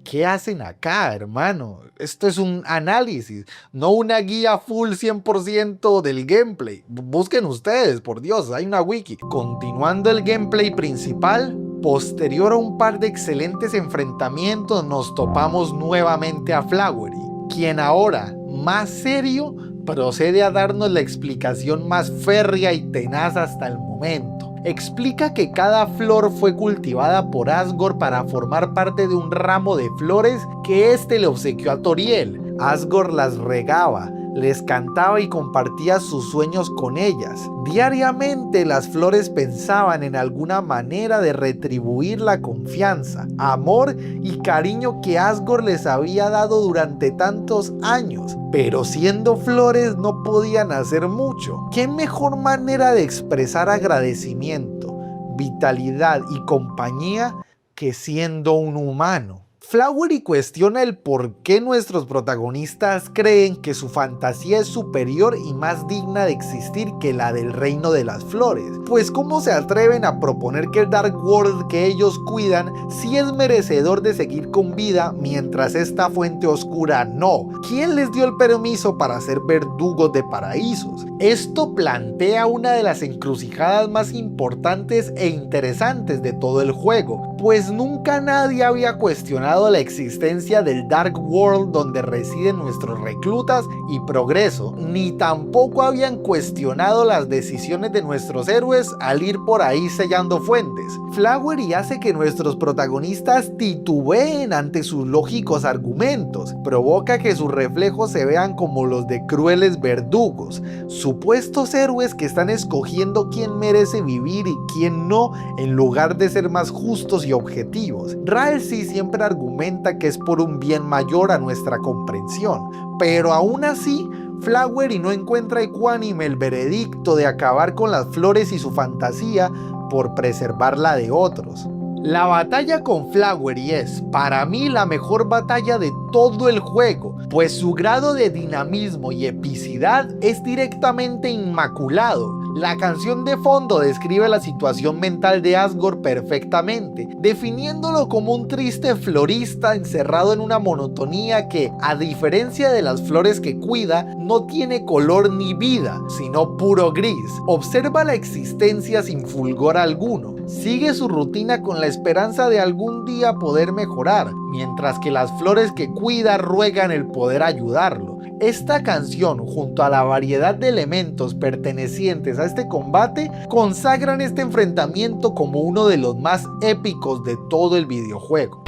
¿qué hacen acá, hermano? Esto es un análisis, no una guía full 100% del gameplay. Busquen ustedes, por Dios, hay una wiki. Continuando el gameplay principal, posterior a un par de excelentes enfrentamientos, nos topamos nuevamente a Flowey, quien ahora, más serio, procede a darnos la explicación más férrea y tenaz hasta el momento. Explica que cada flor fue cultivada por Asgore para formar parte de un ramo de flores que este le obsequió a Toriel. Asgore las regaba, les cantaba y compartía sus sueños con ellas. Diariamente las flores pensaban en alguna manera de retribuir la confianza, amor y cariño que Asgore les había dado durante tantos años, pero siendo flores no podían hacer mucho. ¿Qué mejor manera de expresar agradecimiento, vitalidad y compañía que siendo un humano. Floweri cuestiona el por qué nuestros protagonistas creen que su fantasía es superior y más digna de existir que la del reino de las flores, pues cómo se atreven a proponer que el Dark World que ellos cuidan sí es merecedor de seguir con vida mientras esta fuente oscura no. ¿Quién les dio el permiso para ser verdugos de paraísos? Esto plantea una de las encrucijadas más importantes e interesantes de todo el juego, pues nunca nadie había cuestionado la existencia del Dark World donde residen nuestros reclutas y progreso, ni tampoco habían cuestionado las decisiones de nuestros héroes al ir por ahí sellando fuentes. Floweri hace que nuestros protagonistas titubeen ante sus lógicos argumentos, provoca que sus reflejos se vean como los de crueles verdugos, supuestos héroes que están escogiendo quién merece vivir y quién no, en lugar de ser más justos y objetivos. Ralsei siempre argumenta que es por un bien mayor a nuestra comprensión, pero aún así Floweri no encuentra ecuánime el veredicto de acabar con las flores y su fantasía por preservar la de otros. La batalla con Floweri es, para mí, la mejor batalla de todo el juego, pues su grado de dinamismo y epicidad es directamente inmaculado. La canción de fondo describe la situación mental de Asgore perfectamente, definiéndolo como un triste florista encerrado en una monotonía que, a diferencia de las flores que cuida, no tiene color ni vida, sino puro gris. Observa la existencia sin fulgor alguno. Sigue su rutina con la esperanza de algún día poder mejorar, mientras que las flores que cuida ruegan el poder ayudarlo. Esta canción, junto a la variedad de elementos pertenecientes a este combate, consagran este enfrentamiento como uno de los más épicos de todo el videojuego.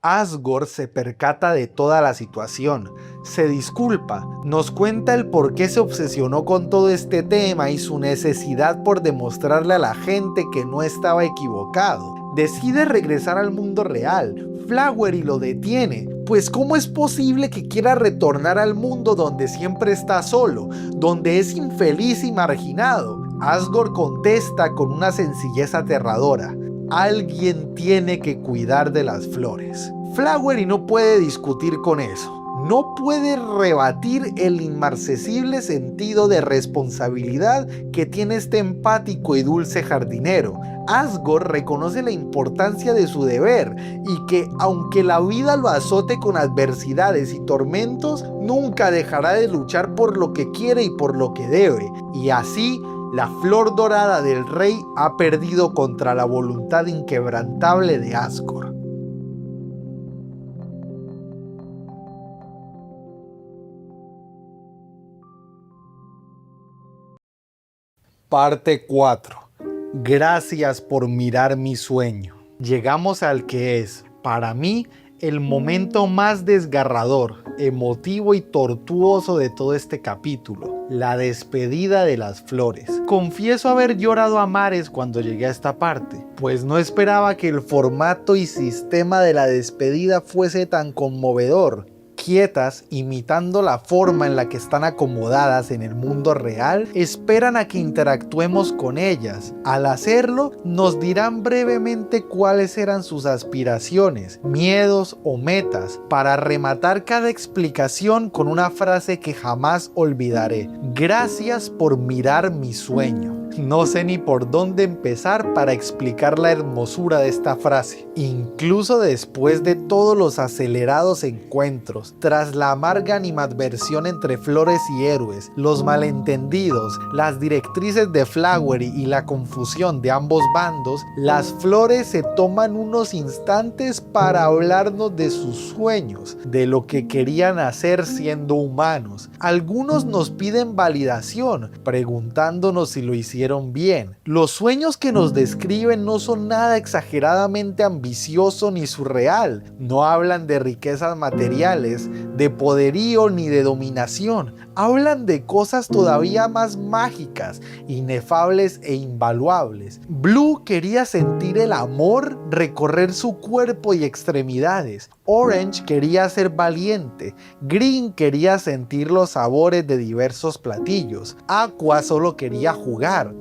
Asgore se percata de toda la situación, se disculpa, nos cuenta el por qué se obsesionó con todo este tema y su necesidad por demostrarle a la gente que no estaba equivocado. Decide regresar al mundo real. Floweri lo detiene, pues ¿cómo es posible que quiera retornar al mundo donde siempre está solo, donde es infeliz y marginado? Asgore contesta con una sencillez aterradora: alguien tiene que cuidar de las flores. Floweri no puede discutir con eso. No puede rebatir el inmarcesible sentido de responsabilidad que tiene este empático y dulce jardinero. Asgore reconoce la importancia de su deber y que, aunque la vida lo azote con adversidades y tormentos, nunca dejará de luchar por lo que quiere y por lo que debe. Y así, la flor dorada del rey ha perdido contra la voluntad inquebrantable de Asgore. Parte 4. Gracias por mirar mi sueño. Llegamos al que es, para mí, el momento más desgarrador, emotivo y tortuoso de todo este capítulo: la despedida de las flores. Confieso haber llorado a mares cuando llegué a esta parte, pues no esperaba que el formato y sistema de la despedida fuese tan conmovedor. Quietas, imitando la forma en la que están acomodadas en el mundo real, esperan a que interactuemos con ellas. Al hacerlo, nos dirán brevemente cuáles eran sus aspiraciones, miedos o metas, para rematar cada explicación con una frase que jamás olvidaré: gracias por mirar mi sueño. No sé ni por dónde empezar para explicar la hermosura de esta frase. Incluso después de todos los acelerados encuentros, tras la amarga animadversión entre flores y héroes, los malentendidos, las directrices de Floweri y la confusión de ambos bandos, las flores se toman unos instantes para hablarnos de sus sueños, de lo que querían hacer siendo humanos. Algunos nos piden validación, preguntándonos si lo hicieron bien. Los sueños que nos describen no son nada exageradamente ambicioso ni surreal. No hablan de riquezas materiales, de poderío ni de dominación. hablan de cosas todavía más mágicas, inefables e invaluables. Blue quería sentir el amor recorrer su cuerpo y extremidades. Orange quería ser valiente. Green quería sentir los sabores de diversos platillos. Aqua solo quería jugar.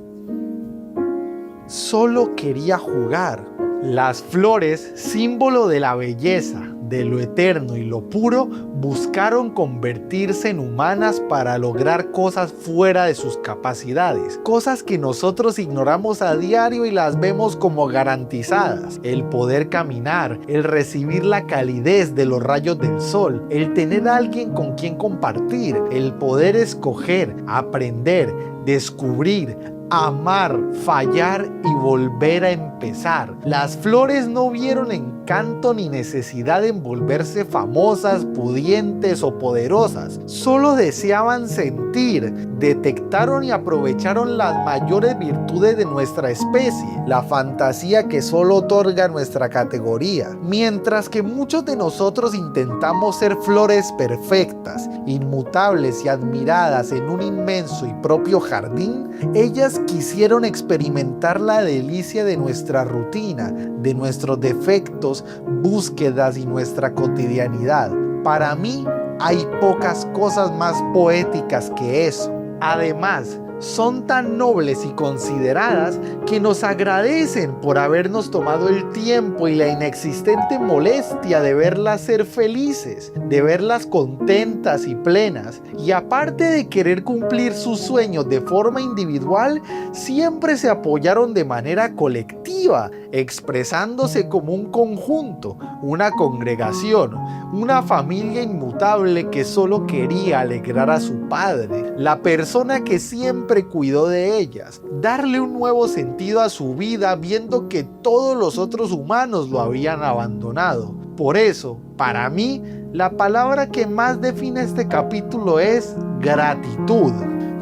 Solo quería jugar. Las flores, símbolo de la belleza, de lo eterno y lo puro, buscaron convertirse en humanas para lograr cosas fuera de sus capacidades, cosas que nosotros ignoramos a diario y las vemos como garantizadas: el poder caminar, el recibir la calidez de los rayos del sol, el tener a alguien con quien compartir, el poder escoger, aprender, descubrir, amar, fallar y volver a empezar. Las flores no vieron encanto ni necesidad en volverse famosas, pudientes o poderosas. Solo deseaban sentir, detectaron y aprovecharon las mayores virtudes de nuestra especie, la fantasía que solo otorga nuestra categoría. Mientras que muchos de nosotros intentamos ser flores perfectas, inmutables y admiradas en un inmenso y propio jardín, ellas quisieron experimentar la delicia de nuestra rutina, de nuestros defectos, búsquedas y nuestra cotidianidad. Para mí, hay pocas cosas más poéticas que eso. Además, son tan nobles y consideradas que nos agradecen por habernos tomado el tiempo y la inexistente molestia de verlas ser felices, de verlas contentas y plenas. Y aparte de querer cumplir sus sueños de forma individual, siempre se apoyaron de manera colectiva, expresándose como un conjunto, una congregación, una familia inmutable que solo quería alegrar a su padre, la persona que siempre cuidó de ellas, darle un nuevo sentido a su vida viendo que todos los otros humanos lo habían abandonado. Por eso, para mí, la palabra que más define este capítulo es gratitud.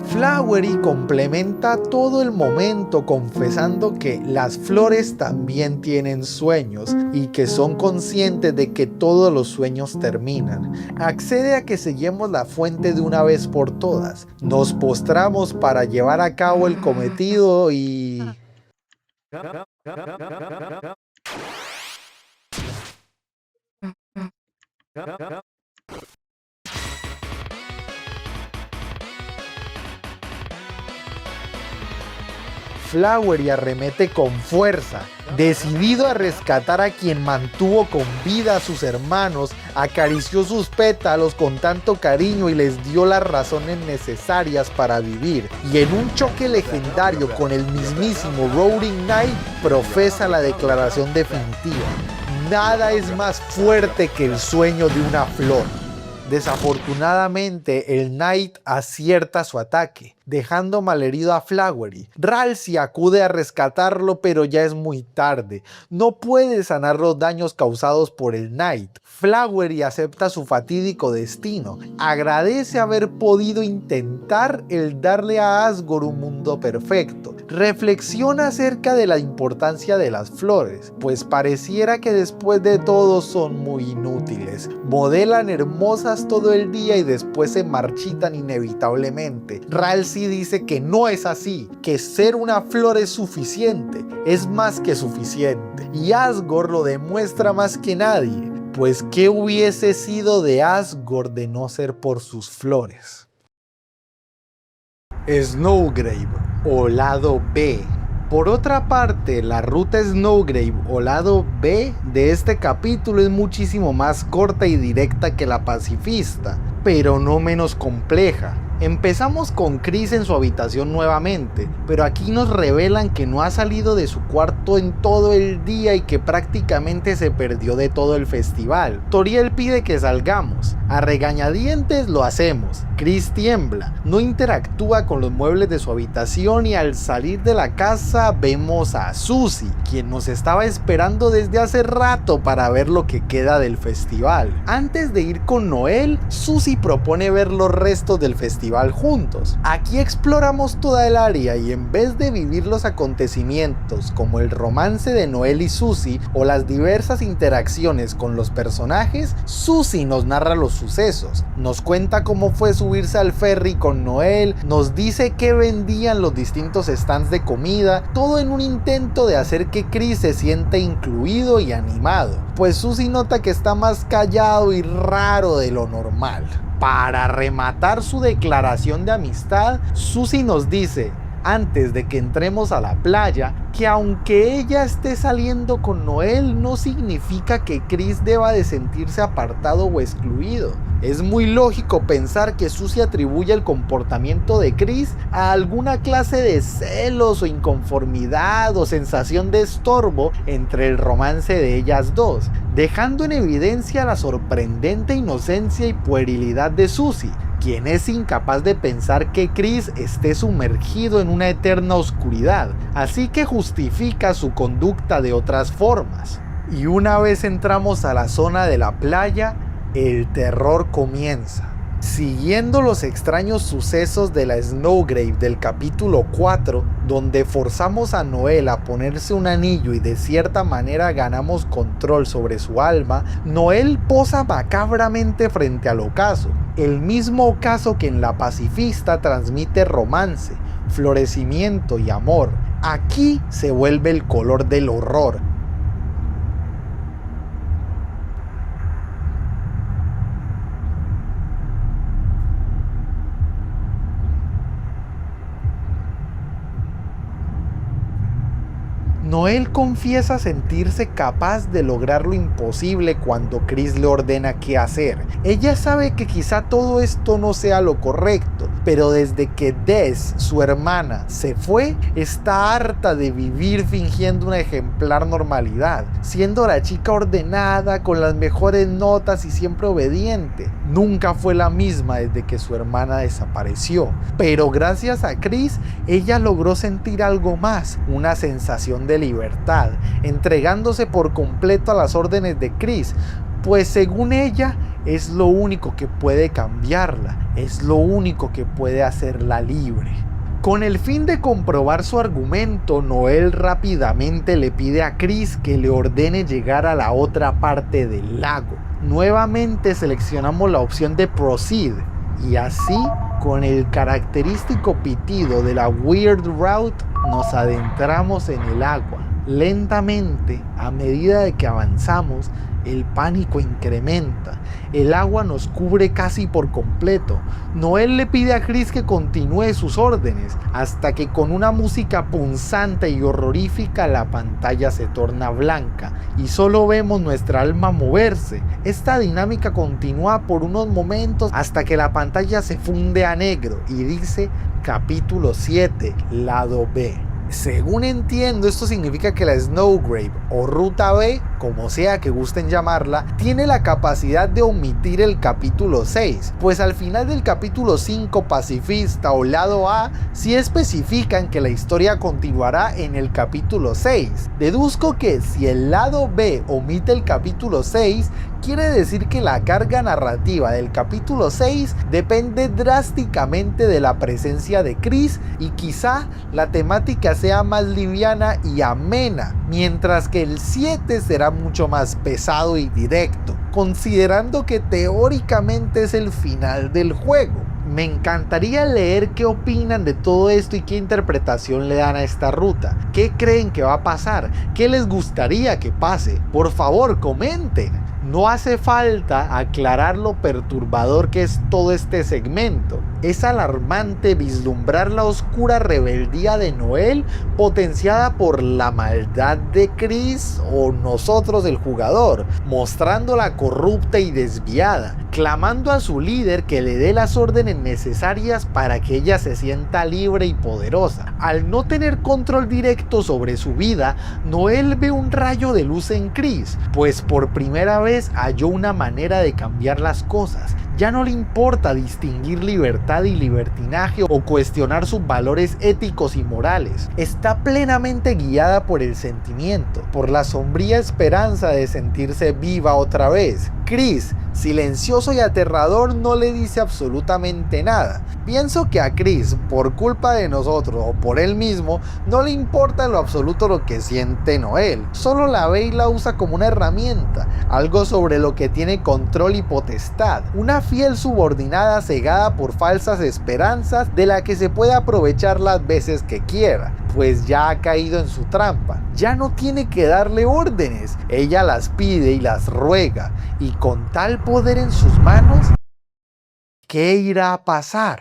Floweri complementa todo el momento confesando que las flores también tienen sueños y que son conscientes de que todos los sueños terminan. Accede a que sellemos la fuente de una vez por todas. Nos postramos para llevar a cabo el cometido y... Floweri arremete con fuerza, decidido a rescatar a quien mantuvo con vida a sus hermanos, acarició sus pétalos con tanto cariño y les dio las razones necesarias para vivir. Y en un choque legendario con el mismísimo Roaring Knight, profesa la declaración definitiva: nada es más fuerte que el sueño de una flor. Desafortunadamente, el Knight acierta su ataque, dejando malherido a Floweri. Ralsei acude a rescatarlo, pero ya es muy tarde. No puede sanar los daños causados por el Knight. Floweri acepta su fatídico destino. Agradece haber podido intentar el darle a Asgore un mundo perfecto. Reflexiona acerca de la importancia de las flores, pues pareciera que después de todo son muy inútiles. Modelan hermosas todo el día y después se marchitan inevitablemente. Ralsei dice que no es así, que ser una flor es suficiente, es más que suficiente. Y Asgore lo demuestra más que nadie, pues ¿qué hubiese sido de Asgore de no ser por sus flores? Snowgrave, o lado B. Por otra parte, la ruta Snowgrave o lado B de este capítulo es muchísimo más corta y directa que la pacifista, pero no menos compleja. Empezamos con Chris en su habitación nuevamente, pero aquí nos revelan que no ha salido de su cuarto en todo el día y que prácticamente se perdió de todo el festival. Toriel pide que salgamos, a regañadientes lo hacemos. Chris tiembla, no interactúa con los muebles de su habitación y al salir de la casa vemos a Susie, quien nos estaba esperando desde hace rato para ver lo que queda del festival. Antes de ir con Noel, Susie propone ver los restos del festival festival juntos. Aquí exploramos toda el área y en vez de vivir los acontecimientos como el romance de Noel y Susie o las diversas interacciones con los personajes, Susie nos narra los sucesos, nos cuenta cómo fue subirse al ferry con Noel, nos dice qué vendían los distintos stands de comida, todo en un intento de hacer que Chris se sienta incluido y animado, pues Susie nota que está más callado y raro de lo normal. Para rematar su declaración de amistad, Susie nos dice, antes de que entremos a la playa, que aunque ella esté saliendo con Noel no significa que Chris deba de sentirse apartado o excluido. Es muy lógico pensar que Susie atribuye el comportamiento de Chris a alguna clase de celos o inconformidad o sensación de estorbo entre el romance de ellas dos, dejando en evidencia la sorprendente inocencia y puerilidad de Susie, quien es incapaz de pensar que Chris esté sumergido en una eterna oscuridad, así que justifica su conducta de otras formas. Y una vez entramos a la zona de la playa, el terror comienza. Siguiendo los extraños sucesos de la Snowgrave del capítulo 4, donde forzamos a Noel a ponerse un anillo y de cierta manera ganamos control sobre su alma, Noel posa macabramente frente al ocaso, el mismo ocaso que en La Pacifista transmite romance, florecimiento y amor. Aquí se vuelve el color del horror. Noel confiesa sentirse capaz de lograr lo imposible cuando Chris le ordena qué hacer. Ella sabe que quizá todo esto no sea lo correcto, pero desde que Des, su hermana, se fue, está harta de vivir fingiendo una ejemplar normalidad, siendo la chica ordenada, con las mejores notas y siempre obediente. Nunca fue la misma desde que su hermana desapareció, pero gracias a Chris, ella logró sentir algo más, una sensación de libertad, entregándose por completo a las órdenes de Chris, pues según ella es lo único que puede cambiarla, es lo único que puede hacerla libre. Con el fin de comprobar su argumento, Noel rápidamente le pide a Chris que le ordene llegar a la otra parte del lago. Nuevamente seleccionamos la opción de Proceed y así, con el característico pitido de la Weird Route, nos adentramos en el agua. Lentamente, a medida de que avanzamos, el pánico incrementa. El agua nos cubre casi por completo. Noel le pide a Chris que continúe sus órdenes, hasta que con una música punzante y horrorífica la pantalla se torna blanca y solo vemos nuestra alma moverse. Esta dinámica continúa por unos momentos hasta que la pantalla se funde a negro y dice capítulo 7, lado B. Según entiendo, esto significa que la Snowgrave o Ruta B, como sea que gusten llamarla, tiene la capacidad de omitir el capítulo 6, pues al final del capítulo 5 Pacifista o lado A sí especifican que la historia continuará en el capítulo 6. Deduzco que si el lado B omite el capítulo 6, quiere decir que la carga narrativa del capítulo 6 depende drásticamente de la presencia de Chris y quizá la temática sea más liviana y amena, mientras que el 7 será mucho más pesado y directo, considerando que teóricamente es el final del juego. Me encantaría leer qué opinan de todo esto y qué interpretación le dan a esta ruta. ¿Qué creen que va a pasar? ¿Qué les gustaría que pase? Por favor, comenten. No hace falta aclarar lo perturbador que es todo este segmento. Es alarmante vislumbrar la oscura rebeldía de Noel potenciada por la maldad de Chris o nosotros el jugador, mostrándola corrupta y desviada, clamando a su líder que le dé las órdenes necesarias para que ella se sienta libre y poderosa. Al no tener control directo sobre su vida, Noel ve un rayo de luz en Chris, pues por primera vez halló una manera de cambiar las cosas. Ya no le importa distinguir libertad y libertinaje o cuestionar sus valores éticos y morales. Está plenamente guiada por el sentimiento, por la sombría esperanza de sentirse viva otra vez. Chris, silencioso y aterrador, no le dice absolutamente nada. Pienso que a Chris, por culpa de nosotros o por él mismo, no le importa en lo absoluto lo que siente Noel, solo la ve y la usa como una herramienta, algo sobre lo que tiene control y potestad, una fiel subordinada cegada por falsas esperanzas de la que se puede aprovechar las veces que quiera, pues ya ha caído en su trampa. Ya no tiene que darle órdenes, ella las pide y las ruega, y con tal poder en sus manos, ¿qué irá a pasar?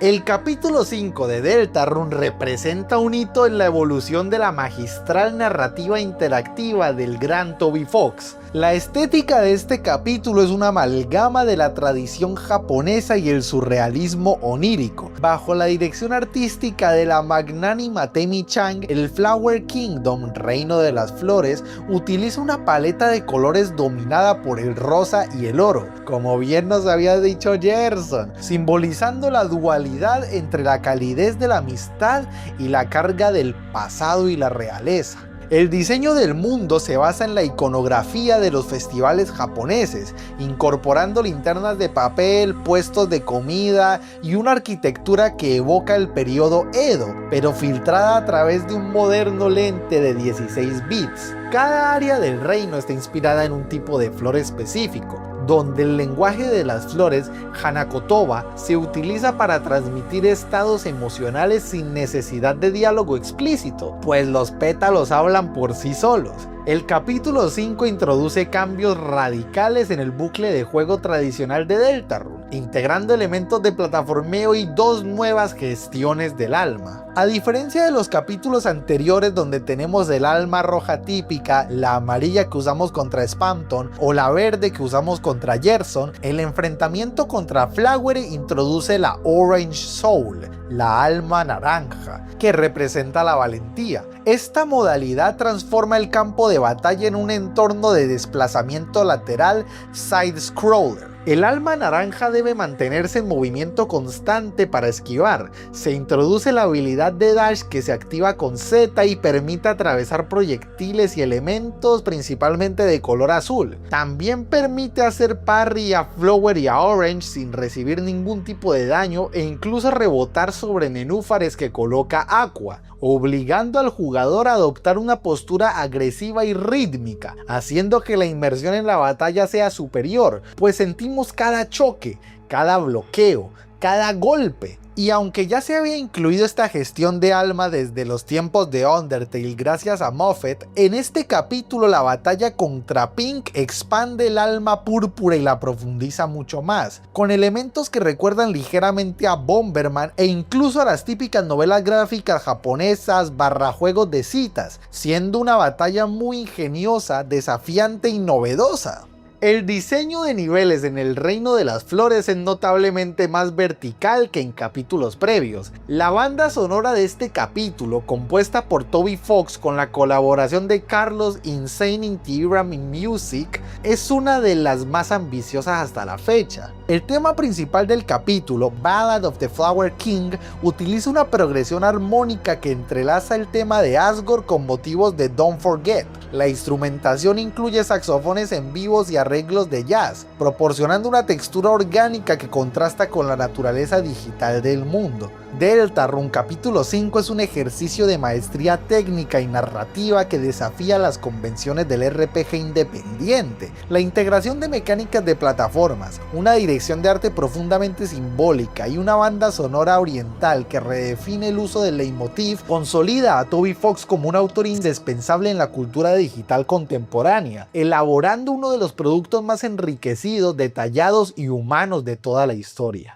El capítulo 5 de Deltarune representa un hito en la evolución de la magistral narrativa interactiva del gran Toby Fox. La estética de este capítulo es una amalgama de la tradición japonesa y el surrealismo onírico. Bajo la dirección artística de la magnánima Temi Chang, el Flower Kingdom, Reino de las Flores, utiliza una paleta de colores dominada por el rosa y el oro, como bien nos había dicho Gerson, simbolizando la dualidad entre la calidez de la amistad y la carga del pasado y la realeza. El diseño del mundo se basa en la iconografía de los festivales japoneses, incorporando linternas de papel, puestos de comida y una arquitectura que evoca el periodo Edo, pero filtrada a través de un moderno lente de 16 bits. Cada área del reino está inspirada en un tipo de flor específico, donde el lenguaje de las flores, Hanakotoba, se utiliza para transmitir estados emocionales sin necesidad de diálogo explícito, pues los pétalos hablan por sí solos. El capítulo 5 introduce cambios radicales en el bucle de juego tradicional de Deltarune, integrando elementos de plataformeo y dos nuevas gestiones del alma. A diferencia de los capítulos anteriores donde tenemos el alma roja típica, la amarilla que usamos contra Spamton o la verde que usamos contra Gerson, el enfrentamiento contra Flowery introduce la Orange Soul, la alma naranja, que representa la valentía. Esta modalidad transforma el campo de batalla en un entorno de desplazamiento lateral side-scroller. El alma naranja debe mantenerse en movimiento constante para esquivar. Se introduce la habilidad de dash que se activa con Z y permite atravesar proyectiles y elementos principalmente de color azul. También permite hacer parry a Flower y a Orange sin recibir ningún tipo de daño e incluso rebotar sobre nenúfares que coloca Aqua, obligando al jugador a adoptar una postura agresiva y rítmica, haciendo que la inmersión en la batalla sea superior, pues sentimos cada choque, cada bloqueo, cada golpe. Y aunque ya se había incluido esta gestión de alma desde los tiempos de Undertale gracias a Moffett, en este capítulo la batalla contra Pink expande el alma púrpura y la profundiza mucho más, con elementos que recuerdan ligeramente a Bomberman e incluso a las típicas novelas gráficas japonesas / juegos de citas, siendo una batalla muy ingeniosa, desafiante y novedosa. El diseño de niveles en el Reino de las Flores es notablemente más vertical que en capítulos previos. La banda sonora de este capítulo, compuesta por Toby Fox con la colaboración de Carlos Insane Intigram Music, es una de las más ambiciosas hasta la fecha. El tema principal del capítulo, Ballad of the Flower King, utiliza una progresión armónica que entrelaza el tema de Asgore con motivos de Don't Forget. La instrumentación incluye saxofones en vivos y arreglos de jazz, proporcionando una textura orgánica que contrasta con la naturaleza digital del mundo. Deltarune capítulo 5 es un ejercicio de maestría técnica y narrativa que desafía las convenciones del RPG independiente. La integración de mecánicas de plataformas, una dirección de arte profundamente simbólica y una banda sonora oriental que redefine el uso del leitmotiv consolida a Toby Fox como un autor indispensable en la cultura digital contemporánea, elaborando uno de los productos más enriquecidos, detallados y humanos de toda la historia.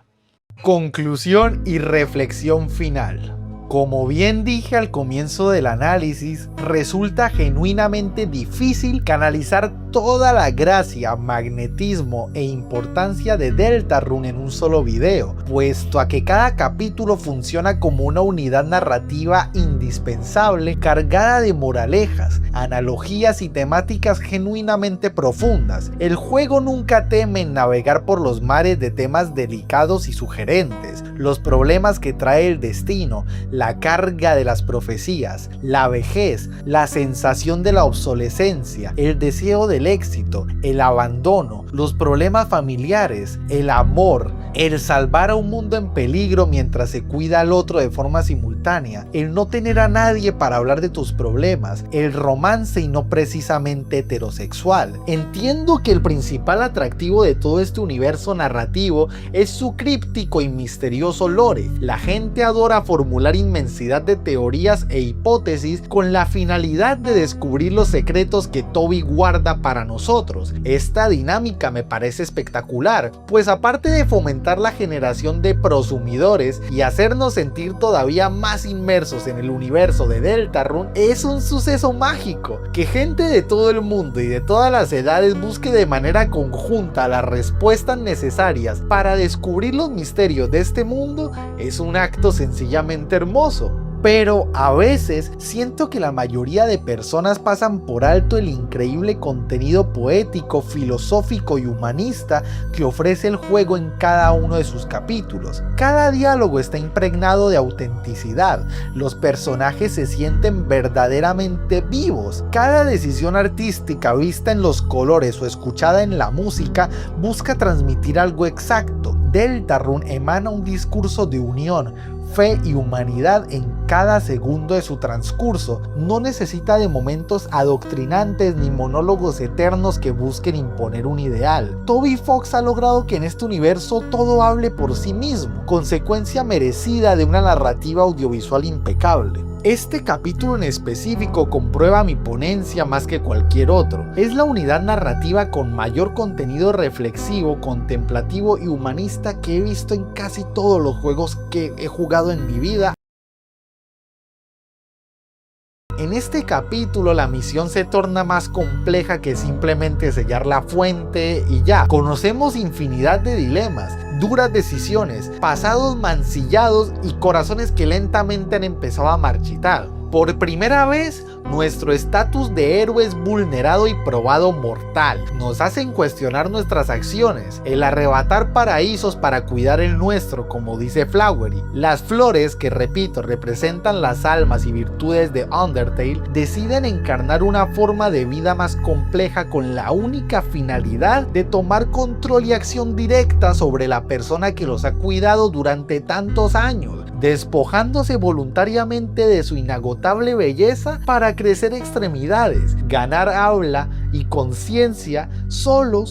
Conclusión y reflexión final. Como bien dije al comienzo del análisis, resulta genuinamente difícil canalizar toda la gracia, magnetismo e importancia de Deltarune en un solo video, puesto a que cada capítulo funciona como una unidad narrativa indispensable, cargada de moralejas, analogías y temáticas genuinamente profundas. El juego nunca teme en navegar por los mares de temas delicados y sugerentes, los problemas que trae el destino, la carga de las profecías, la vejez, la sensación de la obsolescencia, el deseo del del éxito, el abandono, los problemas familiares, el amor, el salvar a un mundo en peligro mientras se cuida al otro de forma simultánea, el no tener a nadie para hablar de tus problemas, el romance y no precisamente heterosexual. Entiendo que el principal atractivo de todo este universo narrativo es su críptico y misterioso lore. La gente adora formular inmensidad de teorías e hipótesis con la finalidad de descubrir los secretos que Toby guarda para nosotros. Esta dinámica me parece espectacular, pues aparte de fomentar la generación de prosumidores y hacernos sentir todavía más inmersos en el universo de Deltarune, es un suceso mágico. Que gente de todo el mundo y de todas las edades busque de manera conjunta las respuestas necesarias para descubrir los misterios de este mundo es un acto sencillamente hermoso. Pero a veces siento que la mayoría de personas pasan por alto el increíble contenido poético, filosófico y humanista que ofrece el juego en cada uno de sus capítulos. Cada diálogo está impregnado de autenticidad, los personajes se sienten verdaderamente vivos, cada decisión artística vista en los colores o escuchada en la música busca transmitir algo exacto. Deltarune emana un discurso de unión, fe y humanidad en cada segundo de su transcurso. No necesita de momentos adoctrinantes ni monólogos eternos que busquen imponer un ideal. Toby Fox ha logrado que en este universo todo hable por sí mismo, consecuencia merecida de una narrativa audiovisual impecable. Este capítulo en específico comprueba mi ponencia más que cualquier otro. Es la unidad narrativa con mayor contenido reflexivo, contemplativo y humanista que he visto en casi todos los juegos que he jugado en mi vida. En este capítulo la misión se torna más compleja que simplemente sellar la fuente y ya. Conocemos infinidad de dilemas, duras decisiones, pasados mancillados y corazones que lentamente han empezado a marchitar. Por primera vez, nuestro estatus de héroe es vulnerado y probado mortal. Nos hacen cuestionar nuestras acciones, el arrebatar paraísos para cuidar el nuestro, como dice Flowery. Las flores, que repito, representan las almas y virtudes de Undertale, deciden encarnar una forma de vida más compleja con la única finalidad de tomar control y acción directa sobre la persona que los ha cuidado durante tantos años, despojándose voluntariamente de su inagotable belleza para crecer extremidades, ganar habla y conciencia solo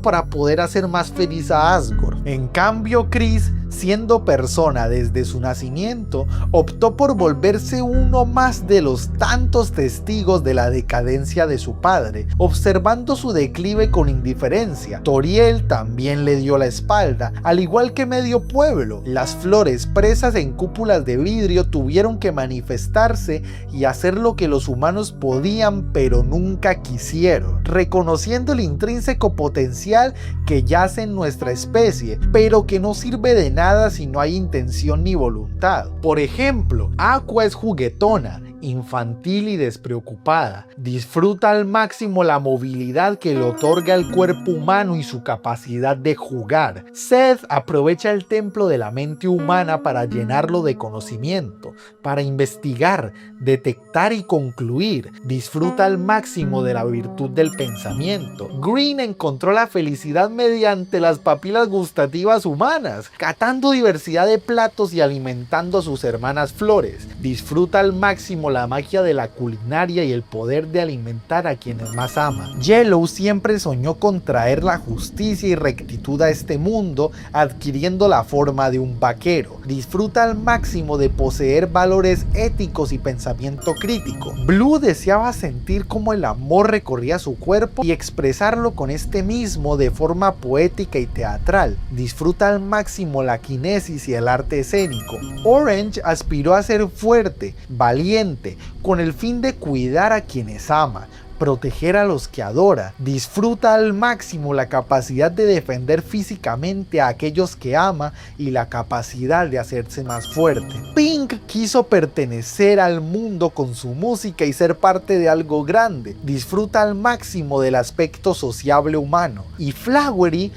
para poder hacer más feliz a Asgore. En cambio, Chris, siendo persona desde su nacimiento, optó por volverse uno más de los tantos testigos de la decadencia de su padre, observando su declive con indiferencia. Toriel también le dio la espalda, al igual que medio pueblo. Las flores presas en cúpulas de vidrio tuvieron que manifestarse y hacer lo que los humanos podían pero nunca quisieron, reconociendo el intrínseco potencial que yace en nuestra especie, pero que no sirve de nada si no hay intención ni voluntad. Por ejemplo, Aqua es juguetona, infantil y despreocupada. Disfruta al máximo la movilidad que le otorga el cuerpo humano y su capacidad de jugar. Seth aprovecha el templo de la mente humana para llenarlo de conocimiento, para investigar, detectar y concluir. Disfruta al máximo de la virtud del pensamiento. Green encontró la felicidad mediante las papilas gustativas humanas, catando diversidad de platos y alimentando a sus hermanas flores. Disfruta al máximo la magia de la culinaria y el poder de alimentar a quienes más ama. Yellow siempre soñó con traer la justicia y rectitud a este mundo, adquiriendo la forma de un vaquero. Disfruta al máximo de poseer valores éticos y pensamiento crítico. Blue deseaba sentir cómo el amor recorría su cuerpo y expresarlo con este mismo de forma poética y teatral. Disfruta al máximo la kinesis y el arte escénico. Orange aspiró a ser fuerte, valiente, con el fin de cuidar a quienes ama, proteger a los que adora. Disfruta al máximo la capacidad de defender físicamente a aquellos que ama y la capacidad de hacerse más fuerte. Pink Pink quiso pertenecer al mundo con su música y ser parte de algo grande. Disfruta al máximo del aspecto sociable humano. Y Flowery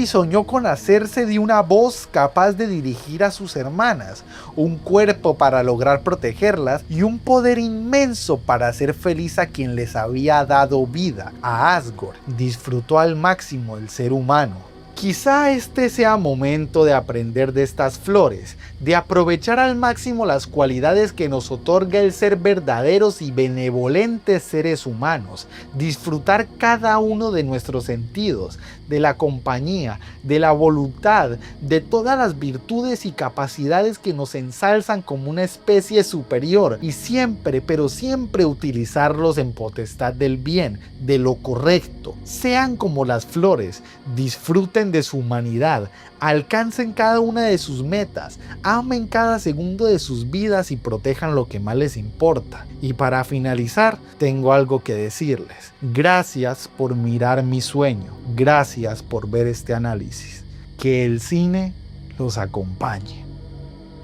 soñó con hacerse de una voz capaz de dirigir a sus hermanas, un cuerpo para lograr protegerlas y un poder inmenso para hacer feliz a quien les había dado vida, a Asgore. Disfrutó al máximo el ser humano. Quizá este sea momento de aprender de estas flores, de aprovechar al máximo las cualidades que nos otorga el ser verdaderos y benevolentes seres humanos, disfrutar cada uno de nuestros sentidos, de la compañía, de la voluntad, de todas las virtudes y capacidades que nos ensalzan como una especie superior y siempre, pero siempre utilizarlos en potestad del bien, de lo correcto. Sean como las flores, disfruten de su humanidad, alcancen cada una de sus metas, amen cada segundo de sus vidas y protejan lo que más les importa. Y para finalizar, tengo algo que decirles. Gracias por mirar mi sueño, gracias por ver este análisis. Que el cine los acompañe.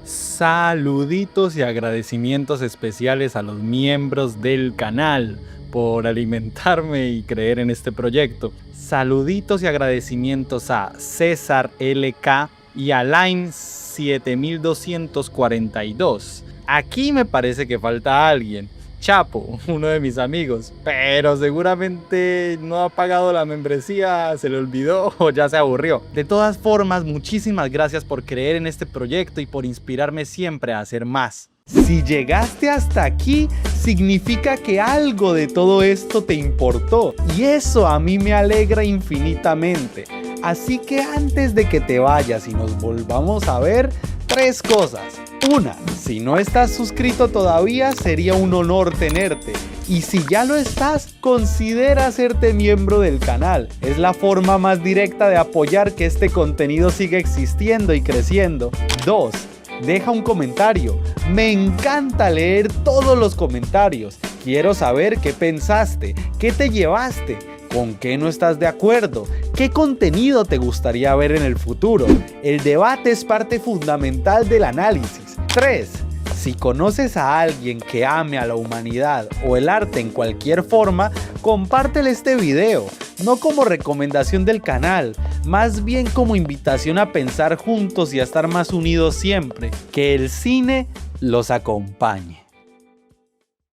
Saluditos y agradecimientos especiales a los miembros del canal por alimentarme y creer en este proyecto. Saluditos y agradecimientos a César LK y a Line 7242. Aquí me parece que falta alguien. Chapo, uno de mis amigos, pero seguramente no ha pagado la membresía, se le olvidó o ya se aburrió. De todas formas, muchísimas gracias por creer en este proyecto y por inspirarme siempre a hacer más. Si llegaste hasta aquí, significa que algo de todo esto te importó y eso a mí me alegra infinitamente. Así que antes de que te vayas y nos volvamos a ver, 3 cosas. 1. Si no estás suscrito todavía, sería un honor tenerte. Y si ya lo estás, considera hacerte miembro del canal. Es la forma más directa de apoyar que este contenido siga existiendo y creciendo. 2. Deja un comentario. Me encanta leer todos los comentarios. Quiero saber qué pensaste, qué te llevaste, con qué no estás de acuerdo, qué contenido te gustaría ver en el futuro. El debate es parte fundamental del análisis. 3. Si conoces a alguien que ame a la humanidad o el arte en cualquier forma, compártele este video, no como recomendación del canal, más bien como invitación a pensar juntos y a estar más unidos siempre. Que el cine los acompañe.